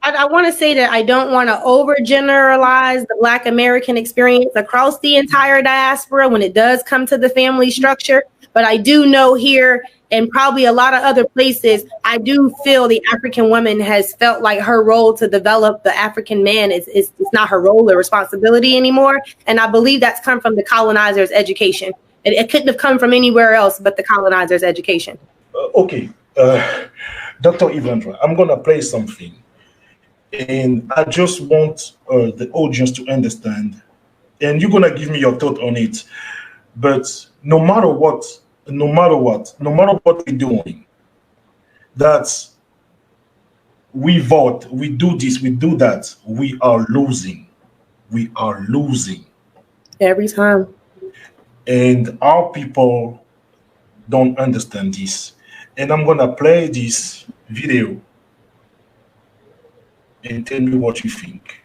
I want to say that I don't want to overgeneralize the Black American experience across the entire diaspora when it does come to the family structure. But I do know here and probably a lot of other places, I do feel the African woman has felt like her role to develop the African man is not her role or responsibility anymore. And I believe that's come from the colonizer's education. It couldn't have come from anywhere else but the colonizer's education. Okay. Dr. Evandra, I'm going to play something. And I just want the audience to understand, and you're gonna give me your thought on it. But no matter what we're doing, that's we vote, we do this, we do that, we are losing. We are losing. Every time. And our people don't understand this. And I'm gonna play this video and tell me what you think.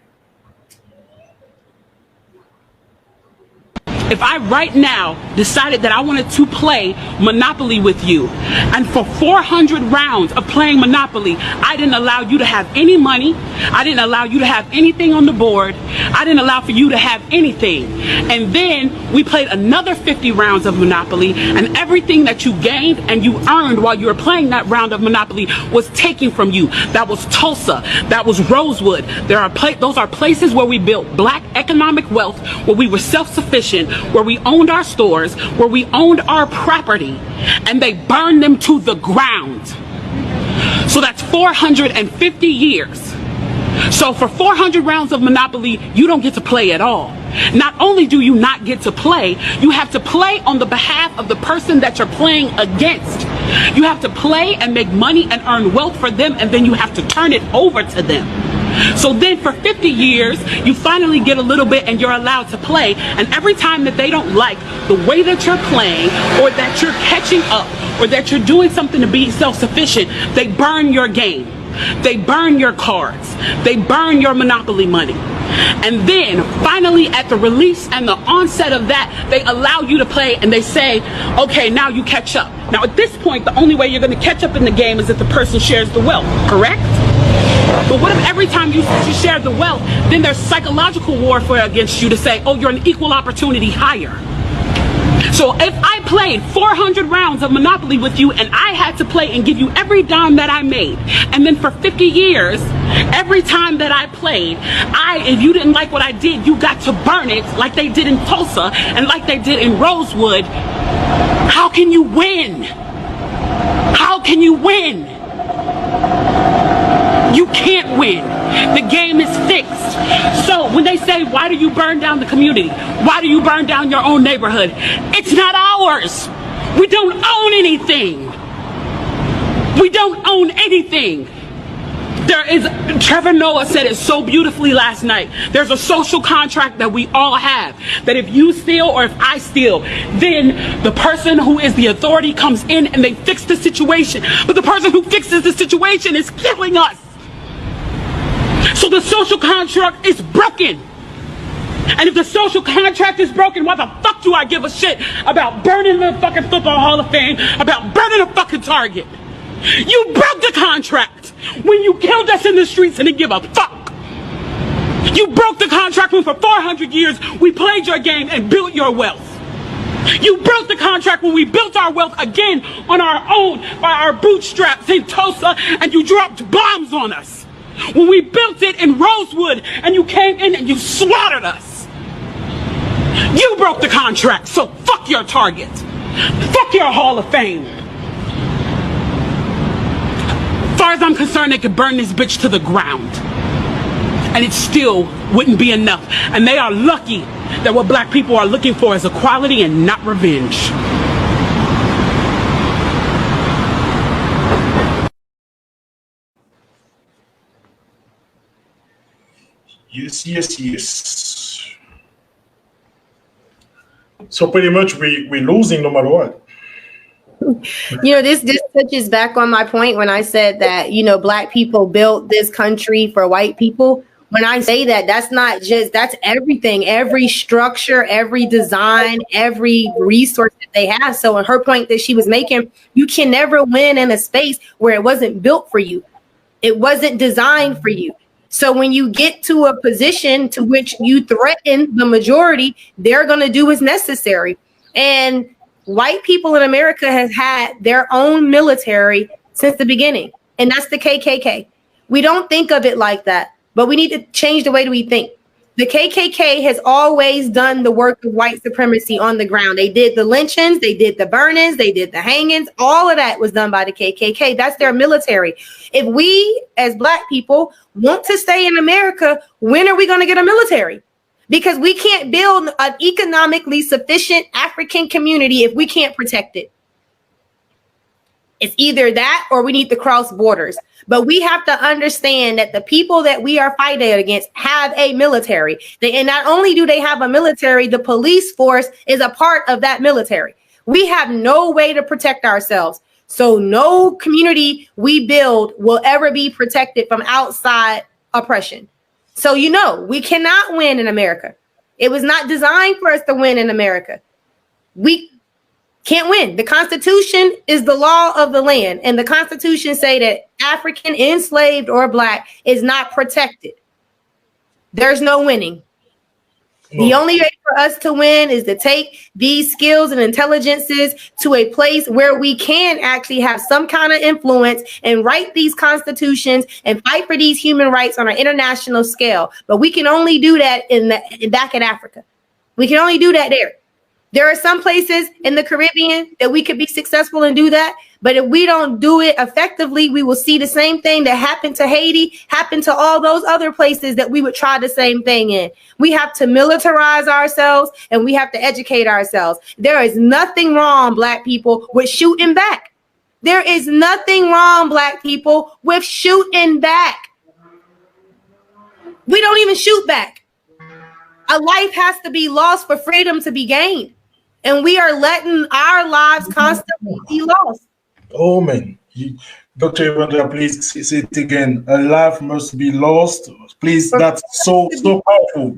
If I right now decided that I wanted to play Monopoly with you, and for 400 rounds of playing Monopoly, I didn't allow you to have any money, I didn't allow you to have anything on the board, I didn't allow for you to have anything, and then we played another 50 rounds of Monopoly, and everything that you gained and you earned while you were playing that round of Monopoly was taken from you. That was Tulsa, that was Rosewood. Those are places where we built black economic wealth, where we were self-sufficient, where we owned our stores, where we owned our property, and they burned them to the ground. So that's 450 years. So for 400 rounds of Monopoly, you don't get to play at all. Not only do you not get to play, you have to play on the behalf of the person that you're playing against. You have to play and make money and earn wealth for them, and then you have to turn it over to them. So then for 50 years, you finally get a little bit and you're allowed to play. And every time that they don't like the way that you're playing, or that you're catching up, or that you're doing something to be self-sufficient, they burn your game. They burn your cards. They burn your Monopoly money. And then finally at the release and the onset of that, they allow you to play and they say, okay, now you catch up. Now at this point, the only way you're going to catch up in the game is if the person shares the wealth, correct? But what if every time you share the wealth, then there's psychological warfare against you to say, oh, you're an equal opportunity hire. So if I played 400 rounds of Monopoly with you and I had to play and give you every dime that I made, and then for 50 years, every time that I played, if you didn't like what I did, you got to burn it like they did in Tulsa and like they did in Rosewood, how can you win? How can you win? You can't win. The game is fixed. So when they say, why do you burn down the community? Why do you burn down your own neighborhood? It's not ours. We don't own anything. We don't own anything. Trevor Noah said it so beautifully last night. There's a social contract that we all have, that if you steal or if I steal, then the person who is the authority comes in and they fix the situation. But the person who fixes the situation is killing us. So the social contract is broken. And if the social contract is broken, why the fuck do I give a shit about burning the fucking Football Hall of Fame, about burning a fucking Target? You broke the contract when you killed us in the streets and didn't give a fuck. You broke the contract when for 400 years we played your game and built your wealth. You broke the contract when we built our wealth again on our own by our bootstraps in Tulsa and you dropped bombs on us. When we built it in Rosewood and you came in and you slaughtered us. You broke the contract, so fuck your Target. Fuck your Hall of Fame. As far as I'm concerned, they could burn this bitch to the ground. And it still wouldn't be enough. And they are lucky that what black people are looking for is equality and not revenge. Yes. So pretty much we're losing no matter what. This touches back on my point when I said that, black people built this country for white people. When I say that, that's everything, every structure, every design, every resource that they have. So in her point that she was making, you can never win in a space where it wasn't built for you. It wasn't designed for you. So when you get to a position to which you threaten the majority, they're going to do what's necessary. And white people in America have had their own military since the beginning, and that's the KKK. We don't think of it like that, but we need to change the way that we think. The KKK has always done the work of white supremacy on the ground. They did the lynchings, they did the burnings, they did the hangings. All of that was done by the KKK. That's their military. If we, as Black people, want to stay in America, when are we going to get a military? Because we can't build an economically sufficient African community if we can't protect it. It's either that or we need to cross borders. But we have to understand that the people that we are fighting against have a military. And not only do they have a military, the police force is a part of that military. We have no way to protect ourselves. So no community we build will ever be protected from outside oppression. So, we cannot win in America. It was not designed for us to win in America. We can't win. The Constitution is the law of the land. And the Constitution say that African, enslaved, or Black is not protected. There's no winning. The only way for us to win is to take these skills and intelligences to a place where we can actually have some kind of influence and write these constitutions and fight for these human rights on an international scale. But we can only do that back in Africa. We can only do that there. There are some places in the Caribbean that we could be successful and do that. But if we don't do it effectively, we will see the same thing that happened to Haiti, happen to all those other places that we would try the same thing in. We have to militarize ourselves and we have to educate ourselves. There is nothing wrong, Black people, with shooting back. There is nothing wrong, Black people, with shooting back. We don't even shoot back. A life has to be lost for freedom to be gained. And we are letting our lives constantly be lost. Oh, man. Dr. Evandra, please say it again. A life must be lost. Please, that's so powerful.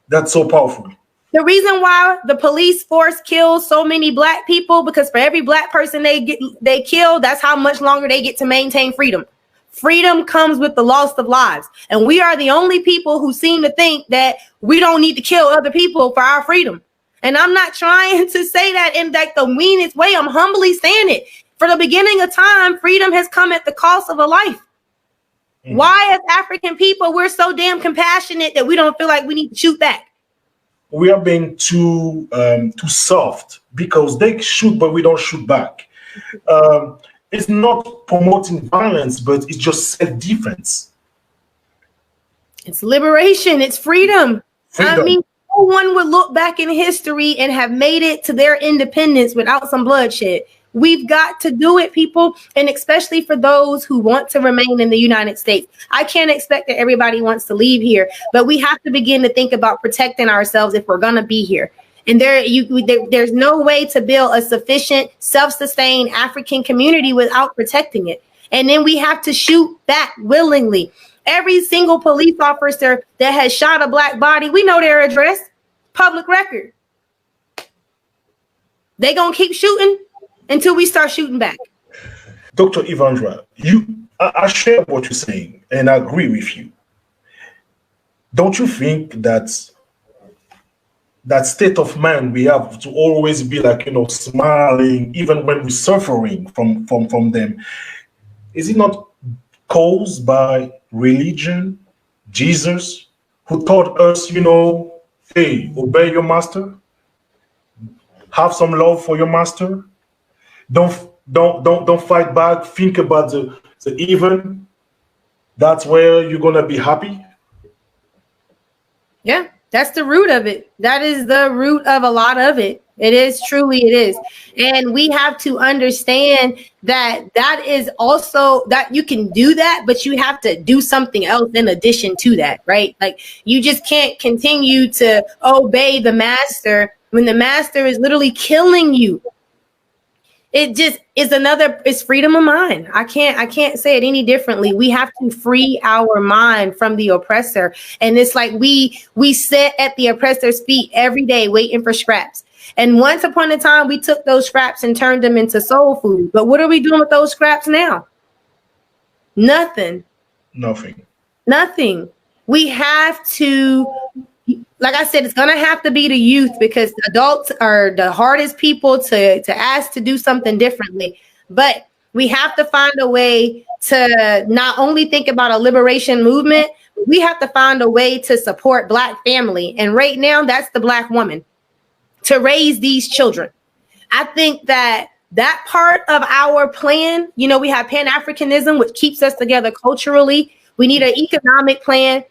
That's so powerful. The reason why the police force kills so many Black people, because for every Black person they kill, that's how much longer they get to maintain freedom. Freedom comes with the loss of lives. And we are the only people who seem to think that we don't need to kill other people for our freedom. And I'm not trying to say that in like the meanest way. I'm humbly saying it. For the beginning of time, freedom has come at the cost of a life. Mm. Why, as African people, we're so damn compassionate that we don't feel like we need to shoot back? We are being too soft because they shoot, but we don't shoot back. It's not promoting violence, but it's just self-defense. It's liberation. It's freedom. I mean, no one would look back in history and have made it to their independence without some bloodshed. We've got to do it, people, and especially for those who want to remain in the United States. I can't expect that everybody wants to leave here, but we have to begin to think about protecting ourselves if we're going to be here. And there's no way to build a sufficient, self-sustained African community without protecting it. And then we have to shoot back willingly. Every single police officer that has shot a Black body, we know their address, public record. They gonna keep shooting until we start shooting back. Dr. Evandra, I share what you're saying and I agree with you. Don't you think that state of mind we have to always be like, smiling even when we're suffering from them, is it not caused by religion? Jesus, who taught us, hey, obey your master, have some love for your master, don't fight back, think about the evil. That's where you're gonna be happy. Yeah, that's the root of it. That is the root of a lot of it. It is, truly it is. And we have to understand that is also that you can do that, but you have to do something else in addition to that, right? Like you just can't continue to obey the master when the master is literally killing you. It just is it's freedom of mind. I can't say it any differently. We have to free our mind from the oppressor. And it's like we sit at the oppressor's feet every day waiting for scraps. And once upon a time, we took those scraps and turned them into soul food. But what are we doing with those scraps now? Nothing. We have to, like I said, it's going to have to be the youth, because adults are the hardest people to ask to do something differently. But we have to find a way to not only think about a liberation movement, We have to find a way to support Black family. And right now, that's the Black woman to raise these children. I think that part of our plan, you know, we have Pan-Africanism, which keeps us together culturally. We need an economic plan.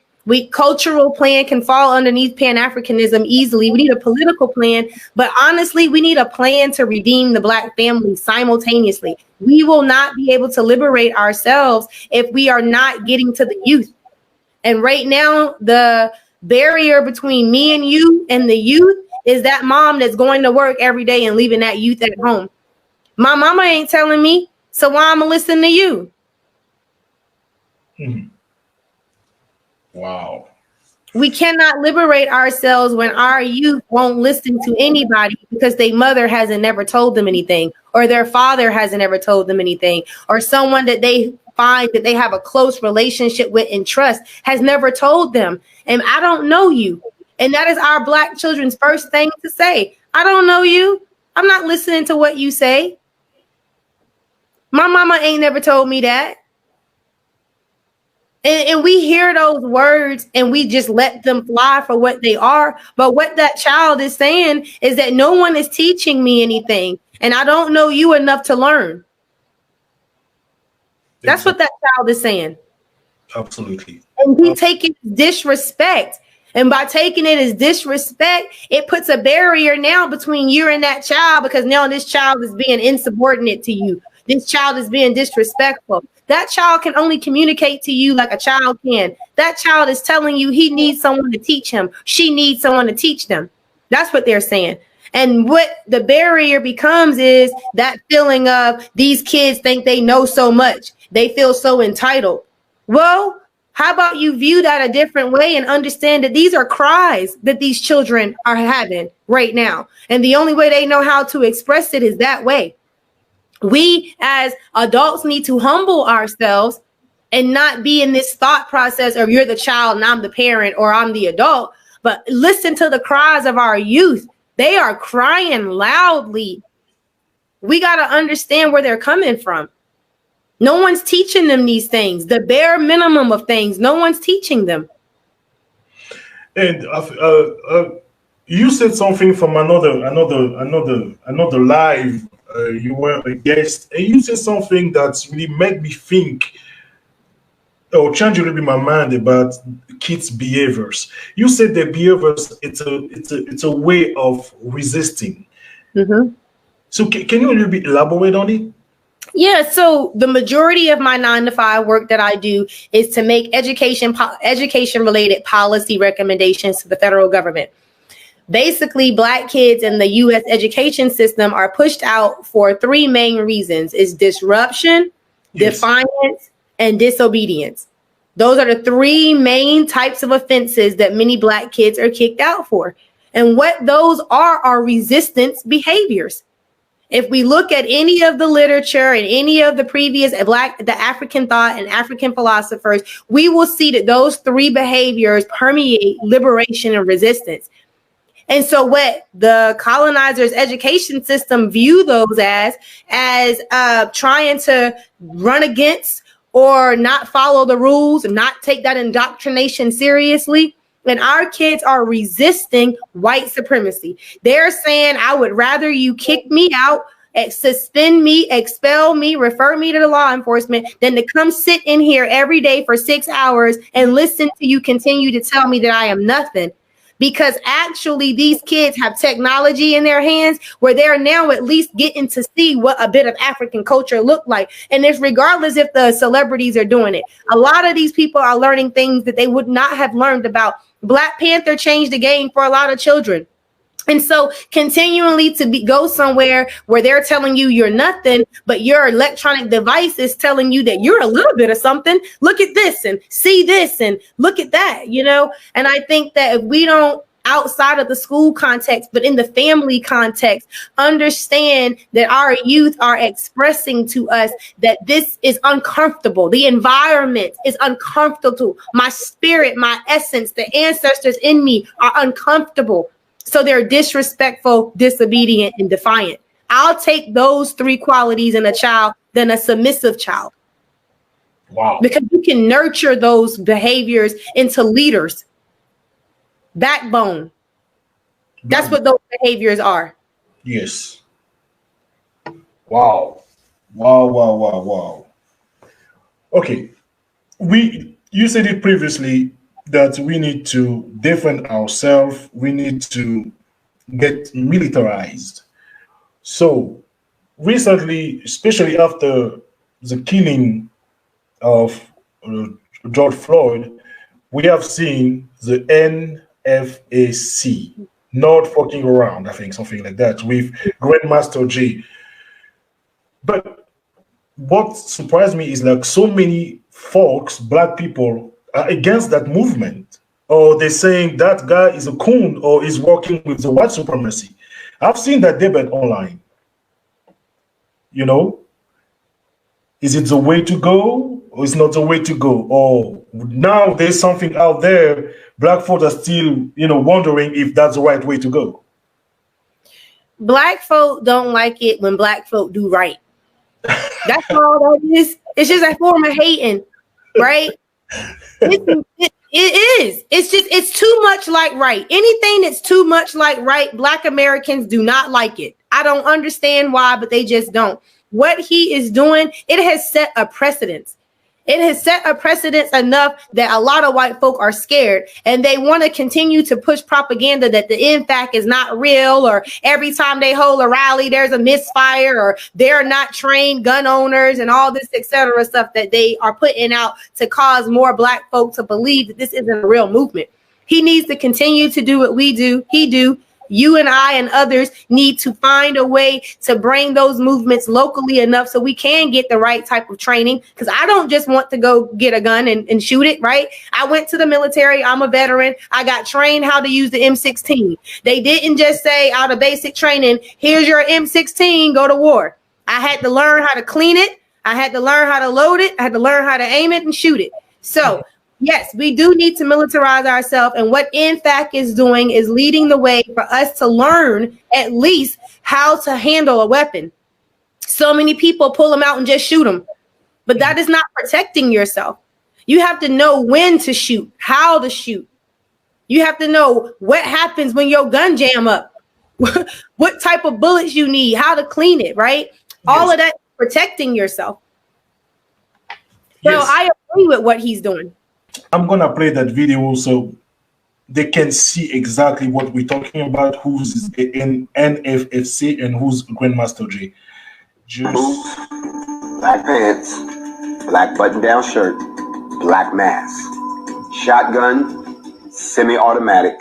Cultural plan can fall underneath Pan-Africanism easily. We need a political plan, but honestly, we need a plan to redeem the Black family simultaneously. We will not be able to liberate ourselves if we are not getting to the youth. And right now, the barrier between me and you and the youth is that mom that's going to work every day and leaving that youth at home. My mama ain't telling me, so why I'm gonna listen to you? Wow. We cannot liberate ourselves when our youth won't listen to anybody because their mother hasn't never told them anything, or their father hasn't ever told them anything, or someone that they find that they have a close relationship with and trust has never told them. And I don't know you. And that is our Black children's first thing to say. I don't know you. I'm not listening to what you say. My mama ain't never told me that. And we hear those words and we just let them fly for what they are. But what that child is saying is that no one is teaching me anything. And I don't know you enough to learn. That's what that child is saying. Absolutely. And we take it as disrespect. And by taking it as disrespect, it puts a barrier now between you and that child, because now this child is being insubordinate to you. This child is being disrespectful. That child can only communicate to you like a child can. That child is telling you he needs someone to teach him. She needs someone to teach them. That's what they're saying. And what the barrier becomes is that feeling of these kids think they know so much. They feel so entitled. Well, how about you view that a different way and understand that these are cries that these children are having right now. And the only way they know how to express it is that way. We as adults need to humble ourselves and not be in this thought process of you're the child and I'm the parent or I'm the adult, but listen to the cries of our youth. They are crying loudly. We got to understand where they're coming from. No one's teaching them these things, the bare minimum of things. No one's teaching them. And you said something from another live. You were a guest, and you said something that really made me think, or change a little bit my mind about kids' behaviors. You said their behaviors, it's a way of resisting. Mm-hmm. So can you a little bit elaborate on it? Yeah, so the majority of my 9-to-5 work that I do is to make education-related policy recommendations to the federal government. Basically, Black kids in the U.S. education system are pushed out for three main reasons: is disruption, yes, defiance, and disobedience. Those are the three main types of offenses that many Black kids are kicked out for. And what those are resistance behaviors. If we look at any of the literature and any of the previous the African thought and African philosophers, we will see that those three behaviors permeate liberation and resistance. And so what the colonizers' education system view those as trying to run against or not follow the rules and not take that indoctrination seriously. And our kids are resisting white supremacy. They're saying, I would rather you kick me out, suspend me, expel me, refer me to the law enforcement than to come sit in here every day for 6 hours and listen to you continue to tell me that I am nothing. Because actually these kids have technology in their hands where they're now at least getting to see what a bit of African culture look like. And it's regardless if the celebrities are doing it. A lot of these people are learning things that they would not have learned about. Black Panther changed the game for a lot of children. And so continually to go somewhere where they're telling you you're nothing, but your electronic device is telling you that you're a little bit of something. Look at this and see this and look at that, you know? And I think that if we don't, outside of the school context, but in the family context, understand that our youth are expressing to us that this is uncomfortable. The environment is uncomfortable. My spirit, my essence, the ancestors in me are uncomfortable. So they're disrespectful, disobedient, and defiant. I'll take those three qualities in a child than a submissive child. Wow. Because you can nurture those behaviors into leaders. Backbone. That's what those behaviors are. Yes. Wow. Wow, wow, wow, wow. Okay. You said it previously that we need to defend ourselves. We need to get militarized. So recently, especially after the killing of George Floyd, we have seen the NFAC not fucking around, I think, something like that, with Grandmaster J. But what surprised me is like so many folks, black people, are against that movement. Or they're saying that guy is a coon or is working with the white supremacy. I've seen that debate online. You know, is it the way to go or is not the way to go? Or now there's something out there, black folks are still, wondering if that's the right way to go. Black folk don't like it when black folk do right. That's all that is. It's just a form of hating, right? It is. It's too much like right. Anything that's too much like right, black Americans do not like it. I don't understand why, but they just don't. What he is doing, it has set a precedence. It has set a precedence enough that a lot of white folk are scared and they want to continue to push propaganda that the NFAC is not real, or every time they hold a rally, there's a misfire, or they're not trained gun owners and all this, etc. stuff that they are putting out to cause more black folk to believe that this isn't a real movement. He needs to continue to do what we do. You and I and others need to find a way to bring those movements locally enough so we can get the right type of training. Because I don't just want to go get a gun and shoot it, right? I went to the military. I'm a veteran. I got trained how to use the M16. They didn't just say out of basic training, here's your M16, go to war. I had to learn how to clean it. I had to learn how to load it. I had to learn how to aim it and shoot it. So yes, we do need to militarize ourselves. And what NFAC is doing is leading the way for us to learn at least how to handle a weapon. So many people pull them out and just shoot them. But that is not protecting yourself. You have to know when to shoot, how to shoot. You have to know what happens when your gun jam up, what type of bullets you need, how to clean it, right? Yes. All of that protecting yourself. Yes. So I agree with what he's doing. I'm going to play that video so they can see exactly what we're talking about, who's in NFFC and who's Grandmaster J. Boots, black pants, black button-down shirt, black mask, shotgun, semi-automatic,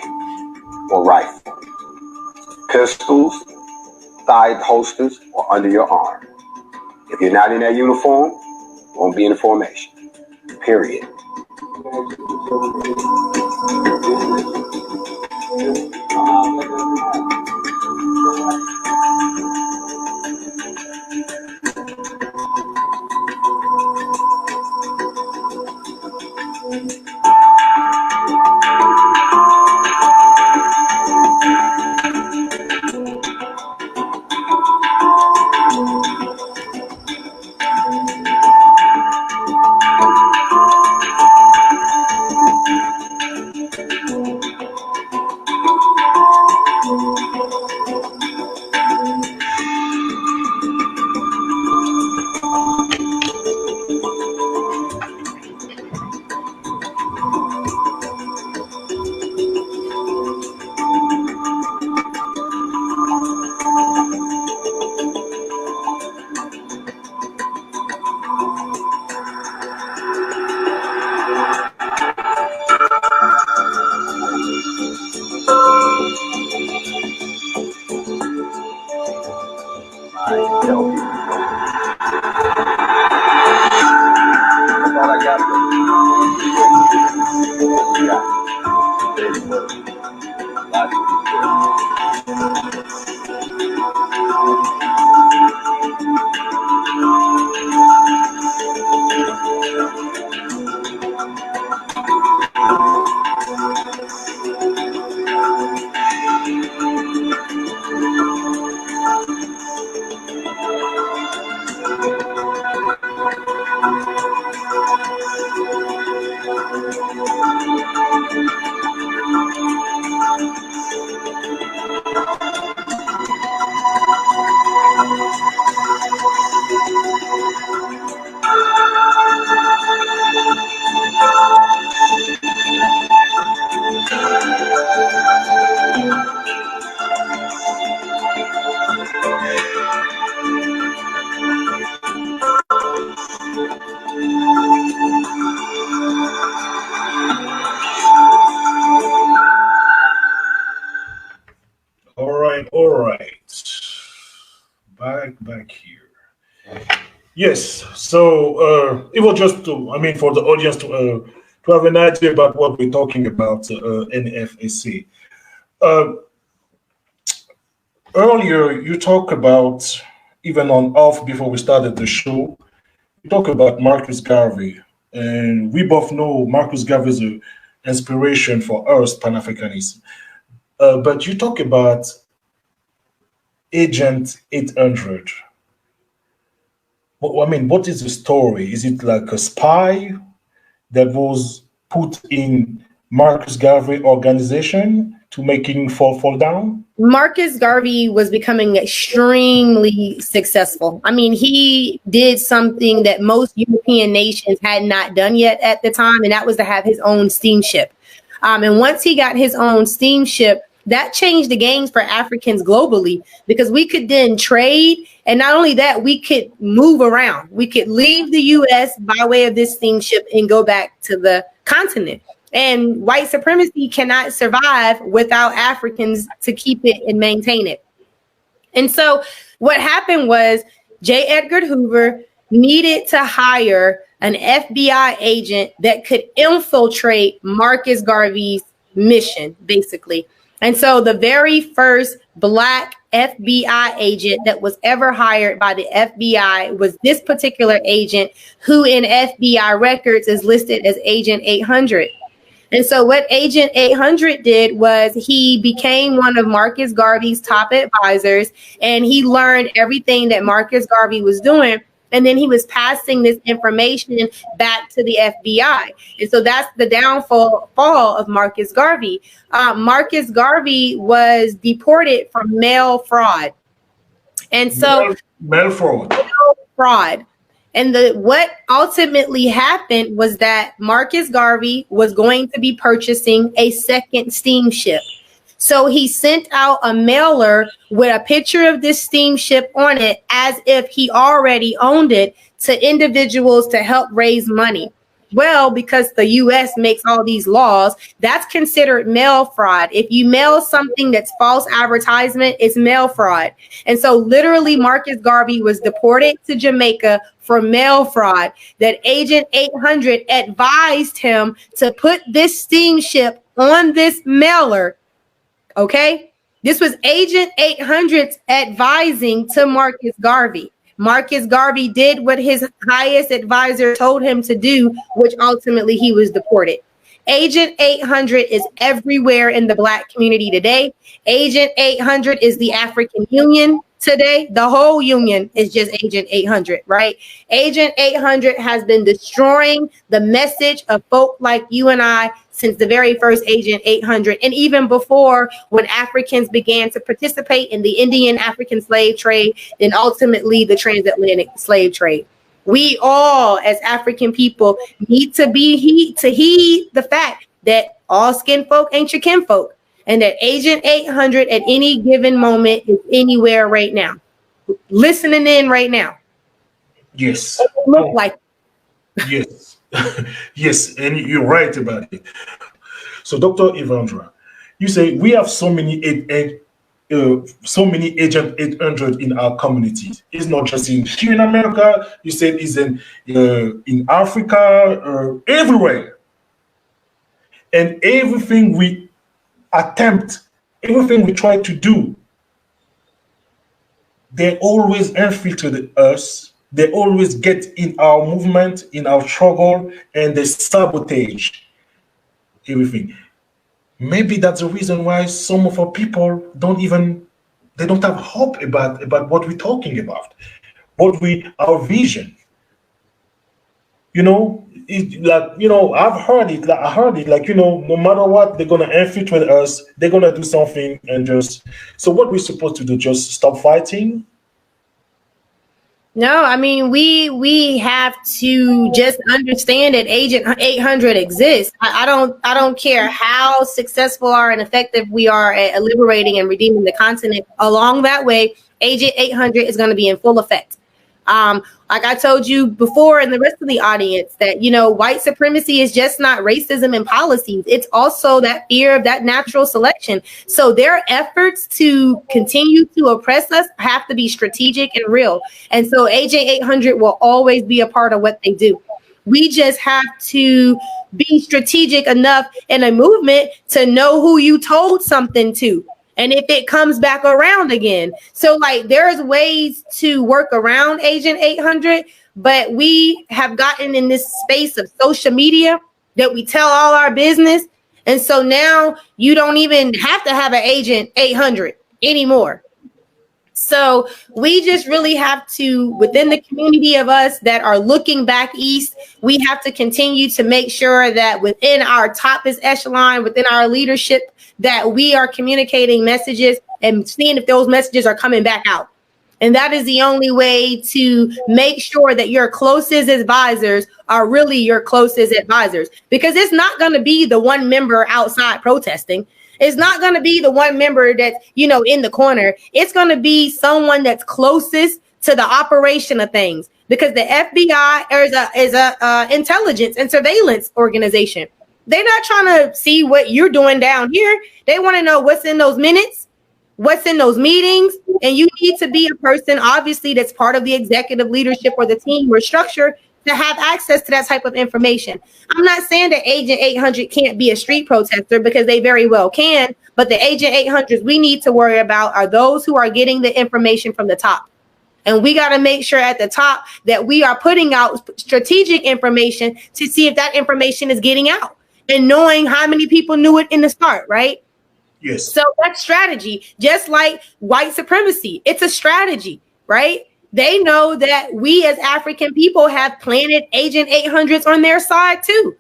or rifle, pistols, thigh holsters, or under your arm. If you're not in that uniform, you won't be in the formation. Period. Yes. So it was just to, I mean, for the audience to have an idea about what we're talking about, NFSA. Uh, Earlier, you talked about, even on off before we started the show, you talk about Marcus Garvey. And we both know Marcus Garvey is an inspiration for us, Pan-Africanists. But you talk about Agent 800. I mean, what is the story? Is it like a spy that was put in Marcus Garvey organization to make him fall down? Marcus Garvey was becoming extremely successful. I mean, he did something that most European nations had not done yet at the time, and that was to have his own steamship. And once he got his own steamship, that changed the games for Africans globally, because we could then trade. And not only that, we could move around. We could leave the U.S. by way of this steamship and go back to the continent. And white supremacy cannot survive without Africans to keep it and maintain it. And so what happened was J. Edgar Hoover needed to hire an FBI agent that could infiltrate Marcus Garvey's mission, basically. And so the very first Black FBI agent that was ever hired by the FBI was this particular agent, who in FBI records is listed as Agent 800. And so what Agent 800 did was he became one of Marcus Garvey's top advisors, and he learned everything that Marcus Garvey was doing. And then he was passing this information back to the FBI. And so that's the downfall of Marcus Garvey. Marcus Garvey was deported for mail fraud. And so mail fraud. Mail fraud. And what ultimately happened was that Marcus Garvey was going to be purchasing a second steamship. So he sent out a mailer with a picture of this steamship on it, as if he already owned it, to individuals to help raise money. Well, because the U.S. makes all these laws, that's considered mail fraud. If you mail something that's false advertisement, it's mail fraud. And so literally Marcus Garvey was deported to Jamaica for mail fraud. That Agent 800 advised him to put this steamship on this mailer. Okay, this was Agent 800's advising to Marcus Garvey. Marcus Garvey did what his highest advisor told him to do, which ultimately he was deported. Agent 800 is everywhere in the Black community today. Agent 800 is the African Union today. The whole union is just Agent 800, right? Agent 800 has been destroying the message of folk like you and I since the very first Agent 800, and even before, when Africans began to participate in the Indian African slave trade and ultimately the transatlantic slave trade. We all, as African people, need to heed the fact that all skin folk ain't your kinfolk, and that Agent 800 at any given moment is anywhere right now, listening in right now. Yes. Look like. Yes. Yes, and you're right about it. So, Dr. Evandra, you say we have so many Agent 800 in our communities. It's not just here in America. You said it's in Africa, everywhere. And everything we attempt, everything we try to do, they always infiltrate us. They always get in our movement, in our struggle, and they sabotage everything. Maybe that's the reason why some of our people don't have hope about what we're talking about, our vision. You know, I've heard it. No matter what, they're gonna infiltrate us. They're gonna do something, and just so what we're supposed to do, just stop fighting. No, I mean, we have to just understand that Agent 800 exists. I don't care how successful and effective we are at liberating and redeeming the continent. Along that way, Agent 800 is going to be in full effect. Like I told you before, and the rest of the audience, that, white supremacy is just not racism and policies. It's also that fear of that natural selection. So their efforts to continue to oppress us have to be strategic and real. And so AJ 800 will always be a part of what they do. We just have to be strategic enough in a movement to know who you told something to, and if it comes back around again. So like there's ways to work around Agent 800, but we have gotten in this space of social media that we tell all our business. And so now you don't even have to have an Agent 800 anymore. So we just really have to, within the community of us that are looking back east, we have to continue to make sure that within our toppest echelon, within our leadership, that we are communicating messages and seeing if those messages are coming back out. And that is the only way to make sure that your closest advisors are really your closest advisors, because it's not going to be the one member outside protesting. It's not going to be the one member that's, in the corner. It's going to be someone that's closest to the operation of things, because the FBI is a intelligence and surveillance organization. They're not trying to see what you're doing down here. They want to know what's in those minutes, what's in those meetings. And you need to be a person, obviously, that's part of the executive leadership or the team or structure to have access to that type of information. I'm not saying that Agent 800 can't be a street protester, because they very well can, but the Agent 800s we need to worry about are those who are getting the information from the top. And we got to make sure at the top that we are putting out strategic information to see if that information is getting out, and knowing how many people knew it in the start, right? Yes. So that's strategy, just like white supremacy. It's a strategy, right? They know that we as African people have planted Agent 800s on their side too,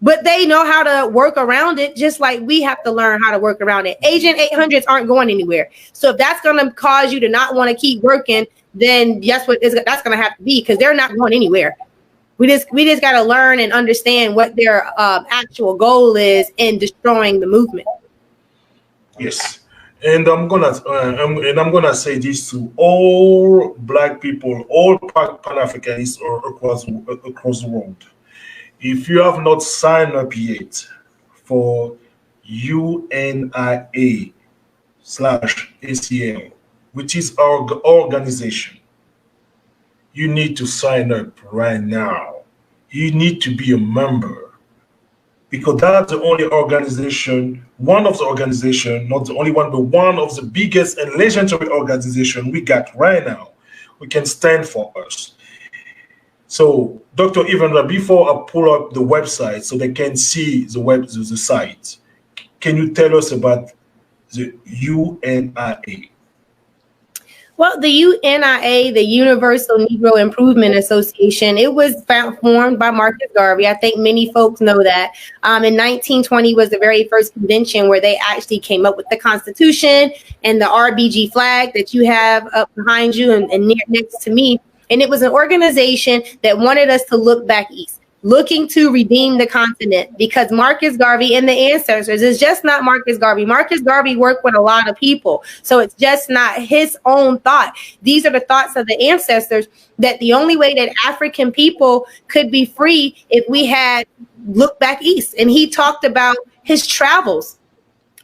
but they know how to work around it, just like we have to learn how to work around it. Agent 800s aren't going anywhere. So if that's going to cause you to not want to keep working, then that's what that's going to have to be, because they're not going anywhere. We just got to learn and understand what their actual goal is in destroying the movement. Yes. And I'm gonna say this to all Black people, all Pan-Africanists across the world. If you have not signed up yet for UNIA/ACL, which is our organization, you need to sign up right now. You need to be a member, because that's the only organization, one of the organizations, not the only one, but one of the biggest and legendary organizations we got right now. We can stand for us. So, Dr. Evandra, before I pull up the website so they can see the site, can you tell us about the UNIA? Well, the UNIA, the Universal Negro Improvement Association, it was formed by Marcus Garvey. I think many folks know that. In 1920 was the very first convention where they actually came up with the Constitution and the RBG flag that you have up behind you and next to me. And it was an organization that wanted us to look back east, looking to redeem the continent, because Marcus Garvey and the ancestors is just not Marcus Garvey. Marcus Garvey worked with a lot of people, so it's just not his own thought. These are the thoughts of the ancestors, that the only way that African people could be free if we had looked back east. And he talked about his travels.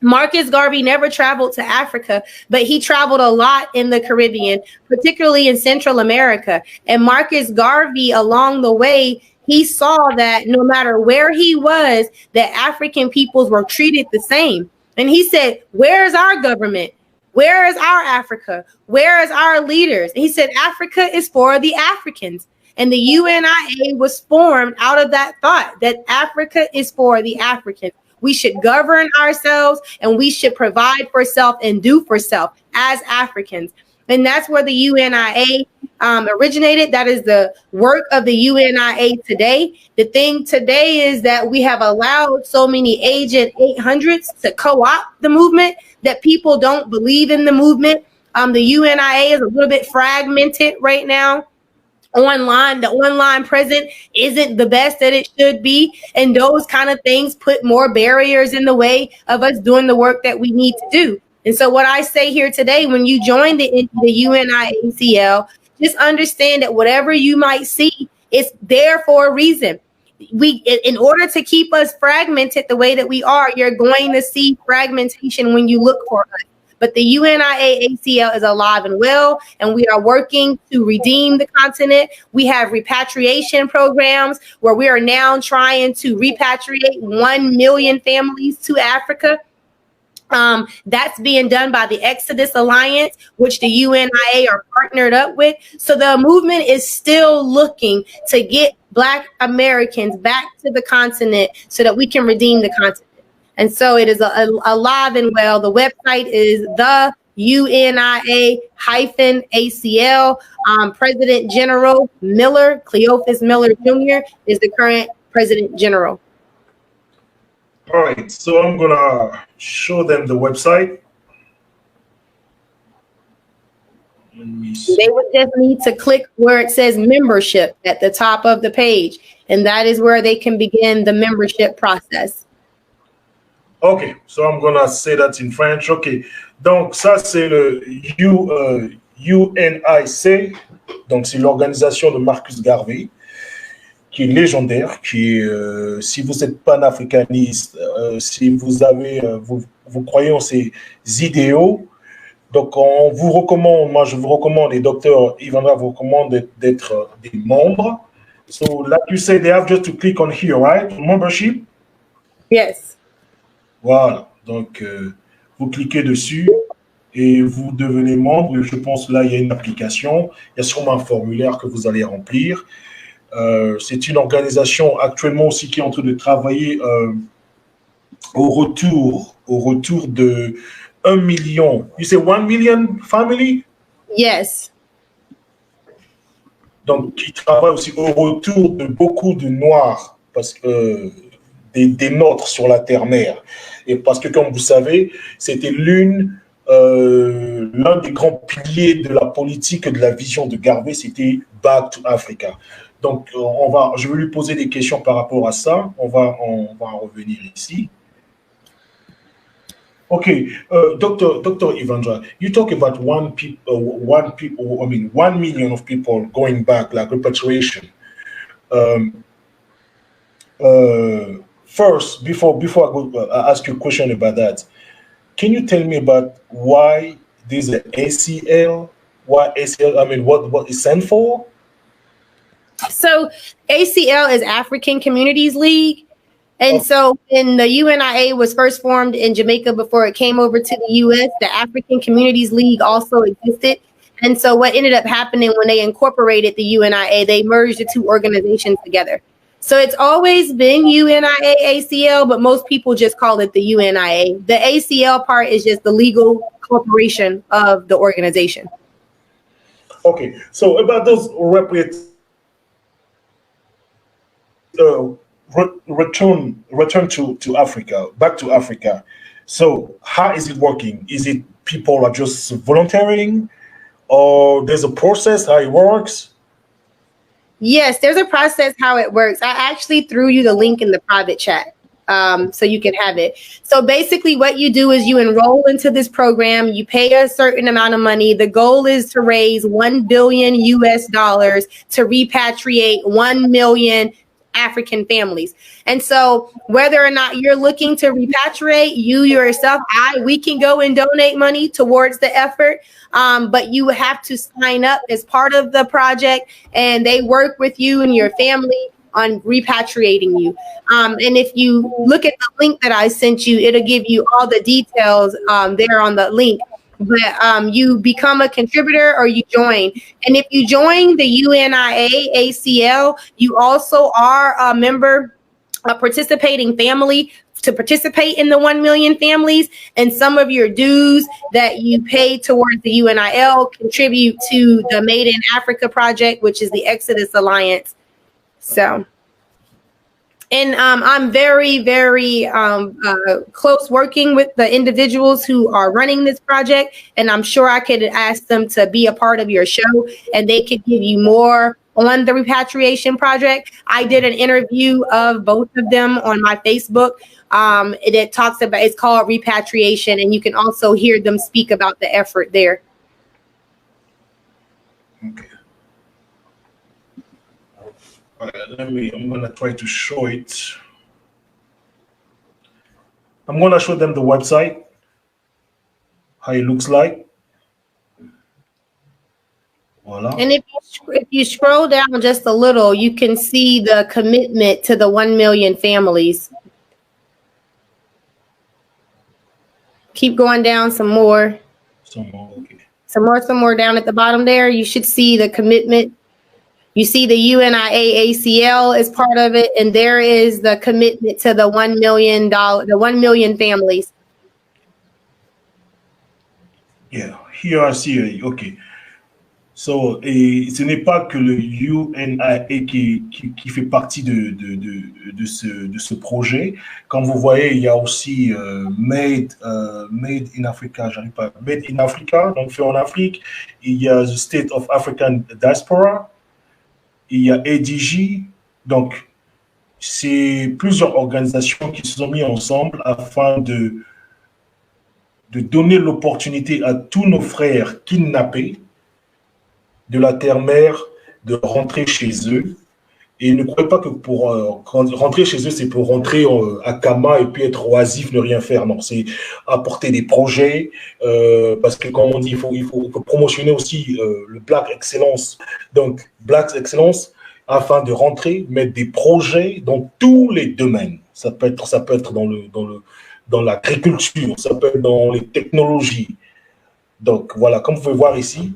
Marcus Garvey never traveled to Africa, but he traveled a lot in the Caribbean, particularly in Central America. And Marcus Garvey, along the way, he saw that no matter where he was, that African peoples were treated the same. And he said, where is our government? Where is our Africa? Where is our leaders? And he said, Africa is for the Africans. And the UNIA was formed out of that thought, that Africa is for the Africans. We should govern ourselves, and we should provide for self and do for self as Africans. And that's where the UNIA originated. That is the work of the UNIA today. The thing today is that we have allowed so many Agent 800s to co-opt the movement that people don't believe in the movement. The UNIA is a little bit fragmented right now. The online presence isn't the best that it should be. And those kind of things put more barriers in the way of us doing the work that we need to do. And so what I say here today, when you join the UNIACL, just understand that whatever you might see, it's there for a reason. In order to keep us fragmented the way that we are, you're going to see fragmentation when you look for us. But the UNIA-ACL is alive and well, and we are working to redeem the continent. We have repatriation programs where we are now trying to repatriate 1 million families to Africa. That's being done by the Exodus Alliance, which the UNIA are partnered up with. So the movement is still looking to get Black Americans back to the continent so that we can redeem the continent. And so it is alive and well. The website is the UNIA-ACL. President General Miller, Cleophas Miller Jr. is the current President General. All right, so I'm gonna show them the website. Let me see. They would just need to click where it says membership at the top of the page, and that is where they can begin the membership process. Ok, so I'm gonna say that in French. Ok, donc ça c'est le UNIC, donc c'est l'organisation de Marcus Garvey, qui est légendaire, qui est, si vous êtes panafricaniste, si vous avez, vous croyez en ces idéaux, donc on vous recommande, moi je vous recommande, et docteur Evandra vous recommande d'être des membres. So like you say, they have just to click on here, right? Membership? Yes. Voilà, donc vous cliquez dessus et vous devenez membre. Je pense que là, il y a une application, il y a sûrement un formulaire que vous allez remplir. C'est une organisation actuellement aussi qui est en train de travailler au retour de 1 million. You say 1 million family? Yes. Donc, qui travaille aussi au retour de beaucoup de noirs, parce que des nôtres sur la terre-mère. Et parce que, comme vous savez, c'était l'un des grands piliers de la politique et de la vision de Garvey, c'était Back to Africa. Donc, je vais lui poser des questions par rapport à ça. On va en revenir ici. Okay, Dr. Evandra, you talk about 1 million of people going back, like repatriation. First, before I go ask you a question about that, can you tell me about why there's an ACL? Why ACL? I mean, what it stands for? So ACL is African Communities League. And so when the UNIA was first formed in Jamaica before it came over to the U.S., the African Communities League also existed. And so what ended up happening when they incorporated the UNIA, they merged the two organizations together. So it's always been UNIA ACL, but most people just call it the UNIA. The ACL part is just the legal corporation of the organization. Okay, so about those return to Africa, back to Africa. So how is it working? Is it people are just volunteering, or there's a process how it works? Yes, there's a process how it works. I actually threw you the link in the private chat so you can have it. So basically what you do is you enroll into this program, you pay a certain amount of money. The goal is to raise $1 billion US to repatriate 1 million African families. And so whether or not you're looking to repatriate, you yourself, we can go and donate money towards the effort. But you have to sign up as part of the project, and they work with you and your family on repatriating you. And if you look at the link that I sent you, it'll give you all the details there on the link. But you become a contributor or you join. And if you join the UNIA ACL, you also are a member, a participating family to participate in the 1 million families. And some of your dues that you pay towards the UNIL contribute to the Made in Africa project, which is the Exodus Alliance. So, and I'm very, very close working with the individuals who are running this project. And I'm sure I could ask them to be a part of your show and they could give you more on the repatriation project. I did an interview of both of them on my Facebook. It talks about, it's called Repatriation, and you can also hear them speak about the effort there. Okay. I'm gonna try to show it. I'm gonna show them the website, how it looks like. Voila. And if you scroll down just a little, you can see the commitment to the 1 million families. Keep going down some more. Some more, okay. Some more down at the bottom there. You should see the commitment. You see the UNIA-ACL is part of it, and there is the commitment to the $1 million families. Yeah, here I see it. Okay. So, et ce n'est pas que le UNIA qui fait partie de ce projet. Comme vous voyez, il y a aussi Made in Africa, j'arrive pas, Made in Africa, donc fait en Afrique. Il y a the State of African Diaspora. Il y a ADJ. Donc, c'est plusieurs organisations qui se sont mises ensemble afin de donner l'opportunité à tous nos frères kidnappés de la terre-mère de rentrer chez eux. Et ne croyez pas que pour rentrer chez eux, c'est pour rentrer à Kama et puis être oisif, ne rien faire. Non, c'est apporter des projets, parce que comme on dit, il faut promotionner aussi le Black Excellence. Donc, Black Excellence, afin de rentrer, mettre des projets dans tous les domaines. Ça peut être dans l'agriculture, ça peut être dans les technologies. Donc, voilà, comme vous pouvez voir ici,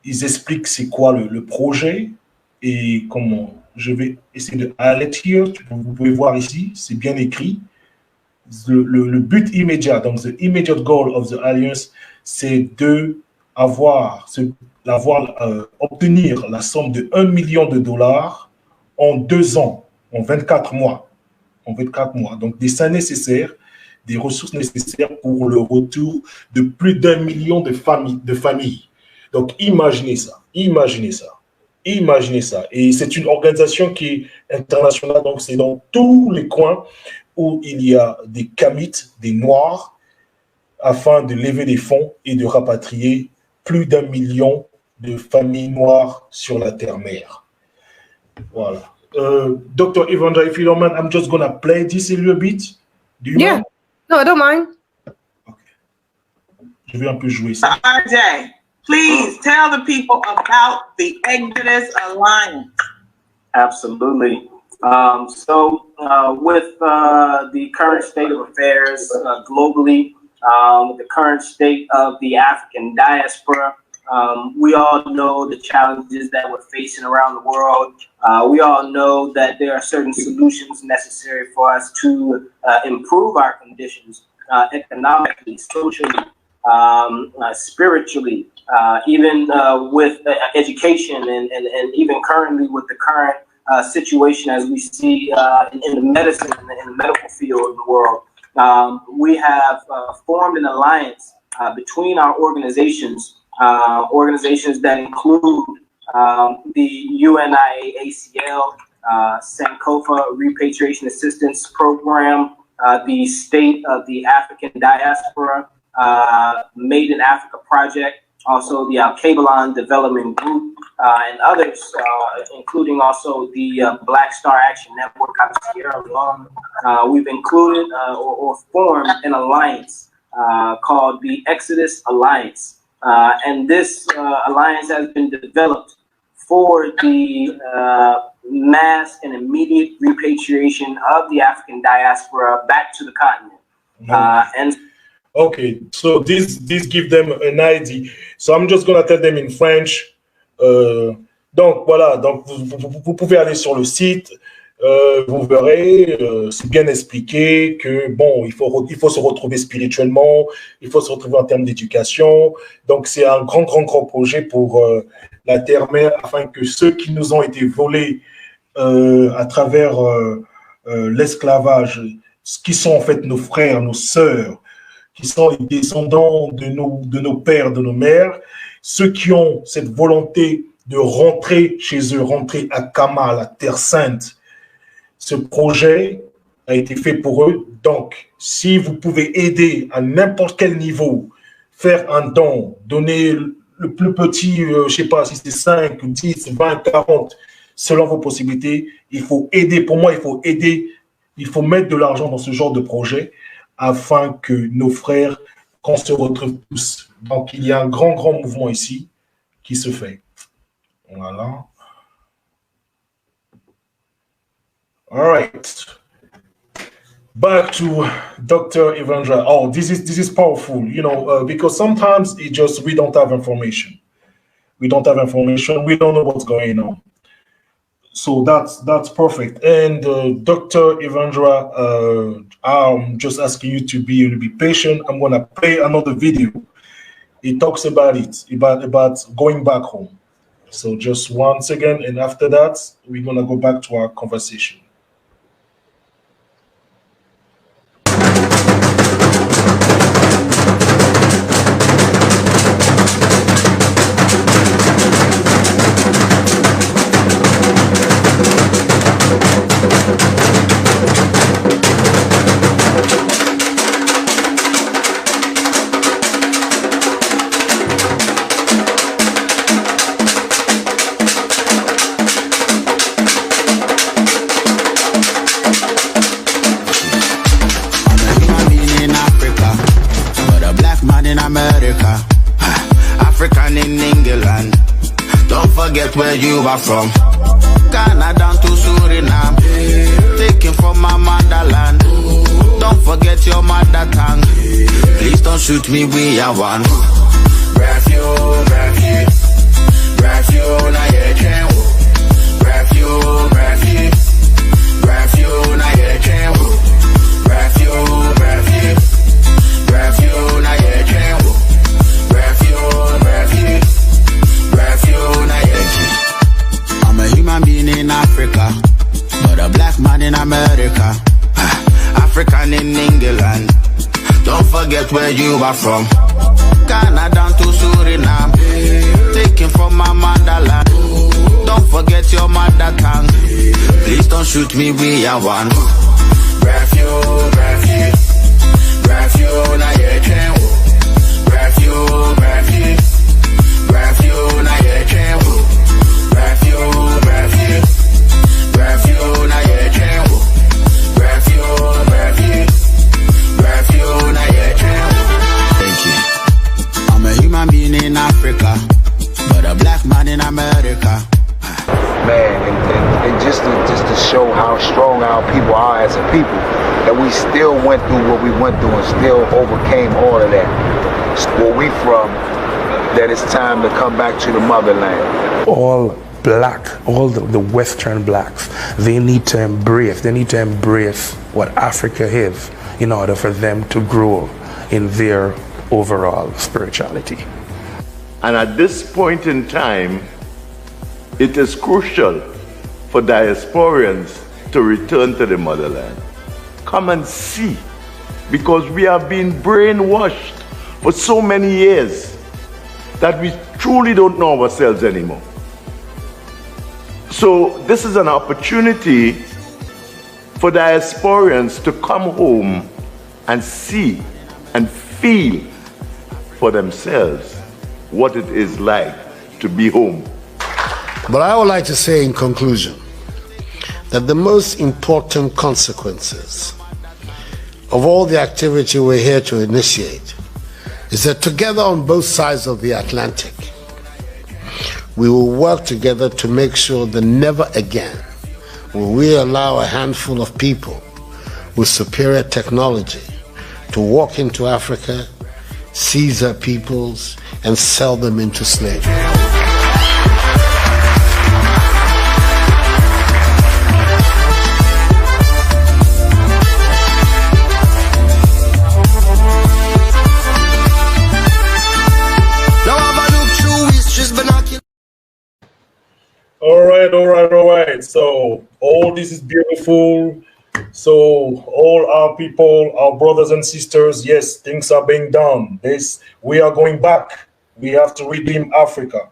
ils expliquent c'est quoi le projet et comment. Je vais essayer de highlight here. Vous pouvez voir ici, c'est bien écrit. Le but immédiat, donc the immediate goal of the alliance, c'est obtenir la somme de $1 million en 2 ans, en 24 mois. En 24 mois. Donc, des sommes nécessaires, des ressources nécessaires pour le retour de plus d'1 million de familles. Donc, imaginez ça. Et c'est une organisation qui est internationale, donc c'est dans tous les coins où il y a des Kamites, des Noirs, afin de lever des fonds et de rapatrier plus d'1 million de familles noires sur la terre-mère. Voilà. Dr. Evandra, if you don't mind, I'm just going to play this a little bit. Do you mind? No, I don't mind. Okay. Je vais un peu jouer ça. RJ, please tell the people about the Exodus Alliance. Absolutely. With the current state of affairs globally, the current state of the African diaspora, we all know the challenges that we're facing around the world. We all know that there are certain solutions necessary for us to improve our conditions economically, socially, spiritually, even with education and even currently with the current situation as we see in the medicine and in the medical field of the world. We have formed an alliance between our organizations that include the UNIA-ACL, Sankofa Repatriation Assistance Program, the State of the African Diaspora, Made in Africa Project, also the Al-Kabalon Development Group, and others, including also the Black Star Action Network out of Sierra Leone. We've included or formed an alliance called the Exodus Alliance. And this alliance has been developed for the mass and immediate repatriation of the African diaspora back to the continent. Okay, so this gives them an idea. So I'm just going to tell them in French. Donc voilà, donc vous pouvez aller sur le site, vous verrez, c'est bien expliqué que bon, il faut se retrouver spirituellement, il faut se retrouver en termes d'éducation. Donc c'est un grand projet pour la terre-mère, afin que ceux qui nous ont été volés à travers l'esclavage, qui sont en fait nos frères, nos sœurs, qui sont les descendants de nos pères, de nos mères, ceux qui ont cette volonté de rentrer chez eux, rentrer à Kama, la Terre Sainte. Ce projet a été fait pour eux. Donc, si vous pouvez aider à n'importe quel niveau, faire un don, donner le plus petit, je ne sais pas si c'est 5, 10, 20, 40, selon vos possibilités. Il faut aider, pour moi, il faut aider, il faut mettre de l'argent dans ce genre de projet afin que nos frères, qu'on se retrouve tous. Donc, il y a un grand mouvement ici qui se fait. Voilà. All right. Back to Dr. Evandra. Oh, this is powerful, you know, because sometimes it just, we don't have information. We don't have information. We don't know what's going on. So that's perfect. And Dr. Evandra, I'm just asking you to be patient. I'm gonna play another video. It talks about it, about going back home. So just once again, and after that, we're gonna go back to our conversation. African in England. Don't forget where you are from. Ghana down to Suriname. Taken from my motherland. Don't forget your mother tongue. Please don't shoot me, we are one. Refuge, na ye kenwo. Refuge, na ye kenwo. Refuge, na ye kenwo. I'm a human being in Africa, but a black man in America. African in England. Don't forget where you are from. Ghana down to Suriname. Taken from my motherland. Don't forget your mother tongue. Please don't shoot me, we are one. Refuge, na ye kenwo. Refuge, na ye kenwo. Refuge, na ye kenwo. Refuge, na ye kenwo. Thank you. I'm a human being in Africa, but a black man in America. Man, and just to show how strong our people are as a people, that we still went through what we went through and still overcame all of that. Where we from, that it's time to come back to the motherland. All black, all the Western blacks, they need to embrace what Africa is in order for them to grow in their overall spirituality. And at this point in time, it is crucial for diasporians to return to the motherland. Come and see, because we have been brainwashed for so many years that we truly don't know ourselves anymore. So this is an opportunity for diasporians to come home and see and feel for themselves what it is like to be home. But I would like to say in conclusion that the most important consequences of all the activity we're here to initiate is that together on both sides of the Atlantic, we will work together to make sure that never again will we allow a handful of people with superior technology to walk into Africa, seize our peoples, and sell them into slavery. All right. So all this is beautiful. So all our people, our brothers and sisters, yes, things are being done. We are going back. We have to redeem Africa.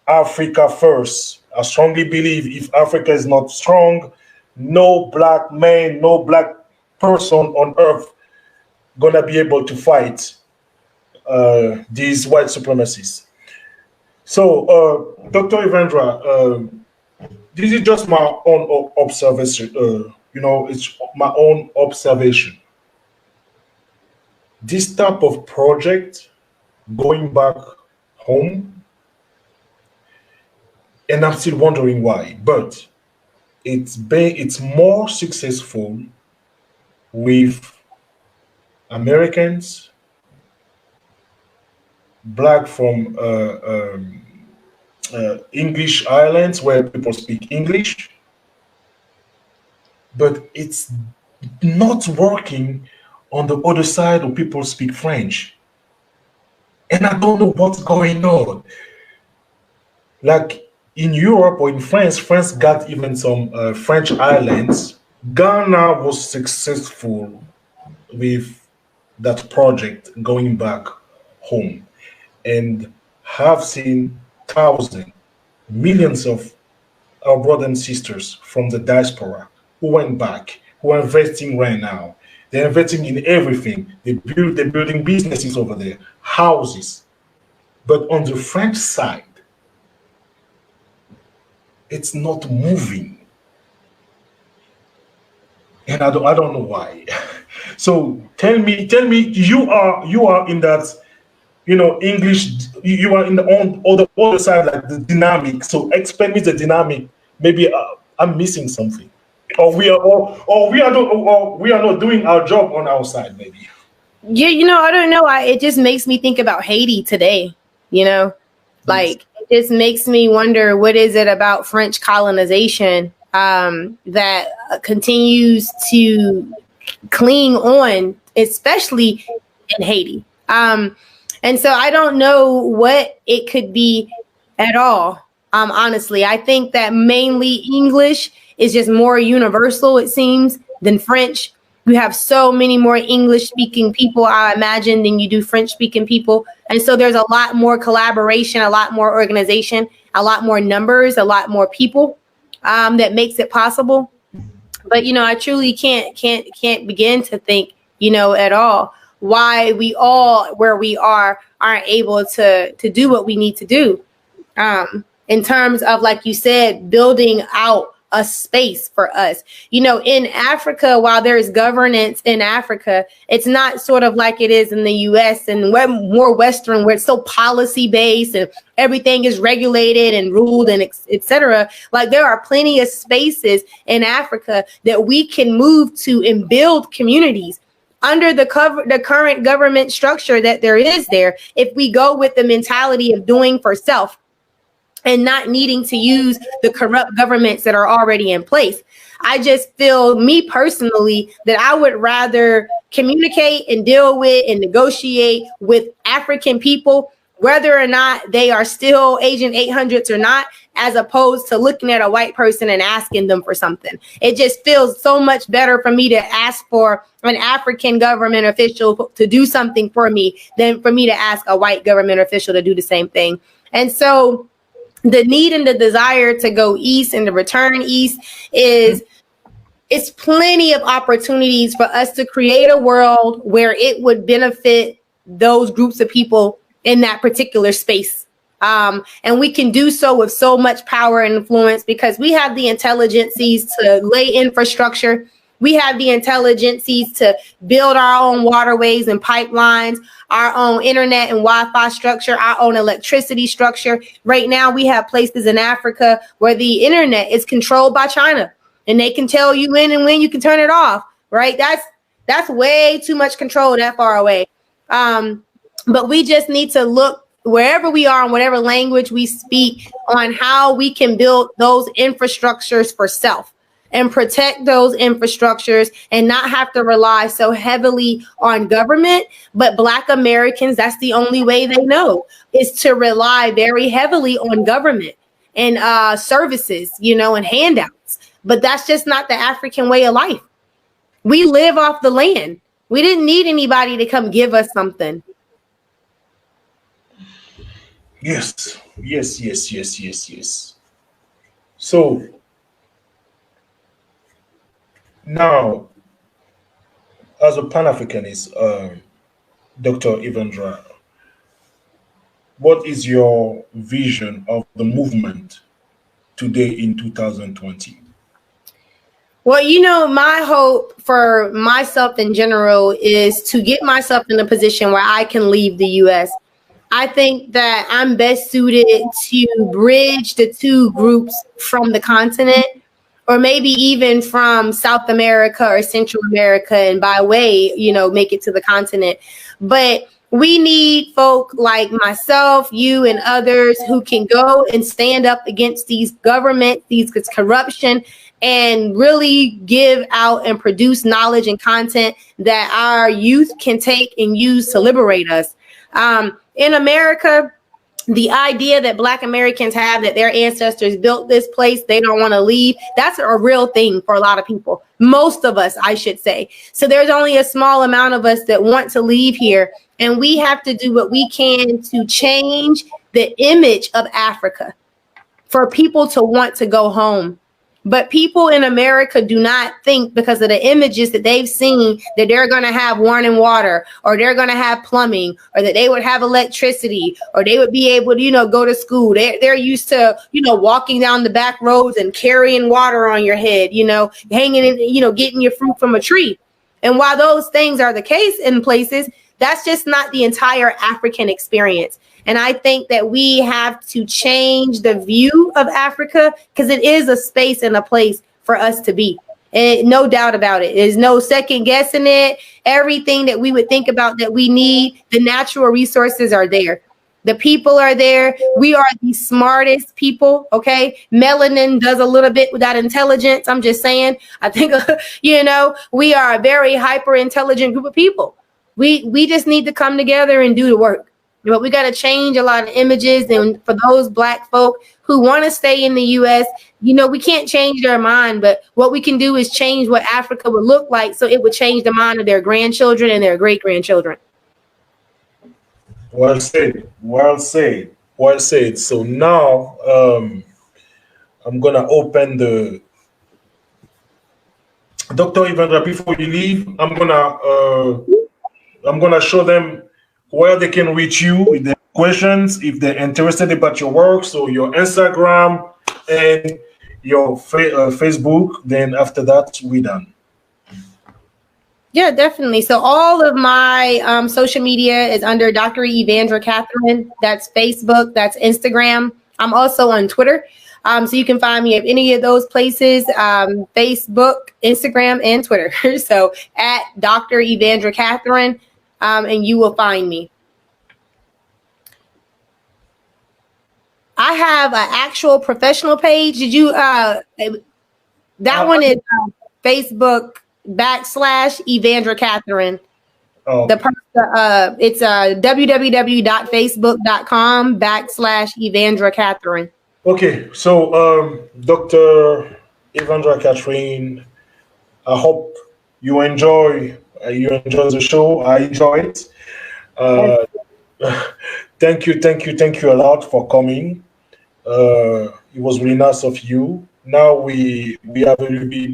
Africa first. I strongly believe if Africa is not strong, no black man, no black person on earth gonna be able to fight these white supremacists. So, Dr. Evandra, this is just my own observation. It's my own observation. This type of project, going back home, and I'm still wondering why, but it's more successful with Americans, Black from English islands where people speak English, but it's not working on the other side where people speak French. And I don't know what's going on. Like in Europe or in France, France got even some French islands. Ghana was successful with that project going back home. And have seen thousands, millions of our brothers and sisters from the diaspora who went back, who are investing right now. They're investing in everything. They're building businesses over there, houses. But on the French side, it's not moving. And I don't know why. So tell me, you are in that, English, you are in the other side, like the dynamic. So explain me the dynamic. Maybe I'm missing something. Or we are not doing our job on our side, maybe. Yeah, I don't know. It just makes me think about Haiti today. Like it just makes me wonder, what is it about French colonization that continues to cling on, especially in Haiti. And so I don't know what it could be at all. Honestly, I think that mainly English is just more universal, it seems, than French. You have so many more English-speaking people, I imagine, than you do French-speaking people. And so there's a lot more collaboration, a lot more organization, a lot more numbers, a lot more people that makes it possible. But, I truly can't begin to think, at all why we all, where we are, aren't able to do what we need to do in terms of, like you said, building out a space for us. In Africa, while there is governance in Africa, it's not sort of like it is in the US and we're more Western, where it's so policy based and everything is regulated and ruled and etc. Like there are plenty of spaces in Africa that we can move to and build communities under the current government structure that there is there, if we go with the mentality of doing for self and not needing to use the corrupt governments that are already in place. I just feel, me personally, that I would rather communicate and deal with and negotiate with African people, whether or not they are still Agent 800s or not, as opposed to looking at a white person and asking them for something. It just feels so much better for me to ask for an African government official to do something for me than for me to ask a white government official to do the same thing. And so the need and the desire to go east and to return east it's plenty of opportunities for us to create a world where it would benefit those groups of people in that particular space. And we can do so with so much power and influence because we have the intelligencies to lay infrastructure. We have the intelligencies to build our own waterways and pipelines, our own internet and Wi-Fi structure, our own electricity structure. Right now, we have places in Africa where the internet is controlled by China, and they can tell you when and when you can turn it off, right? That's way too much control that far away. But we just need to look wherever we are in whatever language we speak on how we can build those infrastructures for self and protect those infrastructures and not have to rely so heavily on government. But Black Americans, that's the only way they know, is to rely very heavily on government and services, and handouts. But that's just not the African way of life. We live off the land. We didn't need anybody to come give us something. Yes. So now, as a Pan-Africanist, Dr. Evandra, what is your vision of the movement today in 2020? Well, you know, my hope for myself in general is to get myself in a position where I can leave the U.S. I think that I'm best suited to bridge the two groups from the continent, or maybe even from South America or Central America, and by way, you know, make it to the continent. But we need folk like myself, you, and others who can go and stand up against these governments, these corruption, and really give out and produce knowledge and content that our youth can take and use to liberate us. In America, the idea that Black Americans have that their ancestors built this place, they don't want to leave, that's a real thing for a lot of people. Most of us, I should say. So there's only a small amount of us that want to leave here. And we have to do what we can to change the image of Africa for people to want to go home. But people in America do not think, because of the images that they've seen, that they're going to have running water, or they're going to have plumbing, or that they would have electricity, or they would be able to, you know, go to school. They're used to, you know, walking down the back roads and carrying water on your head, you know, hanging in, you know, getting your fruit from a tree. And while those things are the case in places, that's just not the entire African experience. And I think that we have to change the view of Africa, because it is a space and a place for us to be. And no doubt about it. There's no second guessing it. Everything that we would think about that we need, the natural resources are there. The people are there. We are the smartest people. Okay. Melanin does a little bit without intelligence. I'm just saying, I think, you know, we are a very hyper intelligent group of people. We just need to come together and do the work. But we got to change a lot of images. And for those Black folk who want to stay in the U.S., you know, we can't change their mind. But what we can do is change what Africa would look like, so it would change the mind of their grandchildren and their great-grandchildren. Well said. Well said. Well said. So now I'm going to open the... Dr. Evandra, before you leave, I'm going to show them where they can reach you with their questions, if they're interested about your work. So your Instagram and your Facebook. Then after that, we're done. Yeah, definitely. So all of my social media is under Dr. Evandra Catherine. That's Facebook. That's Instagram. I'm also on Twitter. So you can find me at any of those places, Facebook, Instagram, and Twitter. So at Dr. Evandra Catherine. And you will find me. I have an actual professional page. Did you? That one is Facebook /Evandra Catherine. Oh. It's www.facebook.com /Evandra Catherine. Okay, so Dr. Evandra Catherine, I hope you enjoy the show. I enjoy it. Thank you a lot for coming. It was really nice of you. Now we have a little bit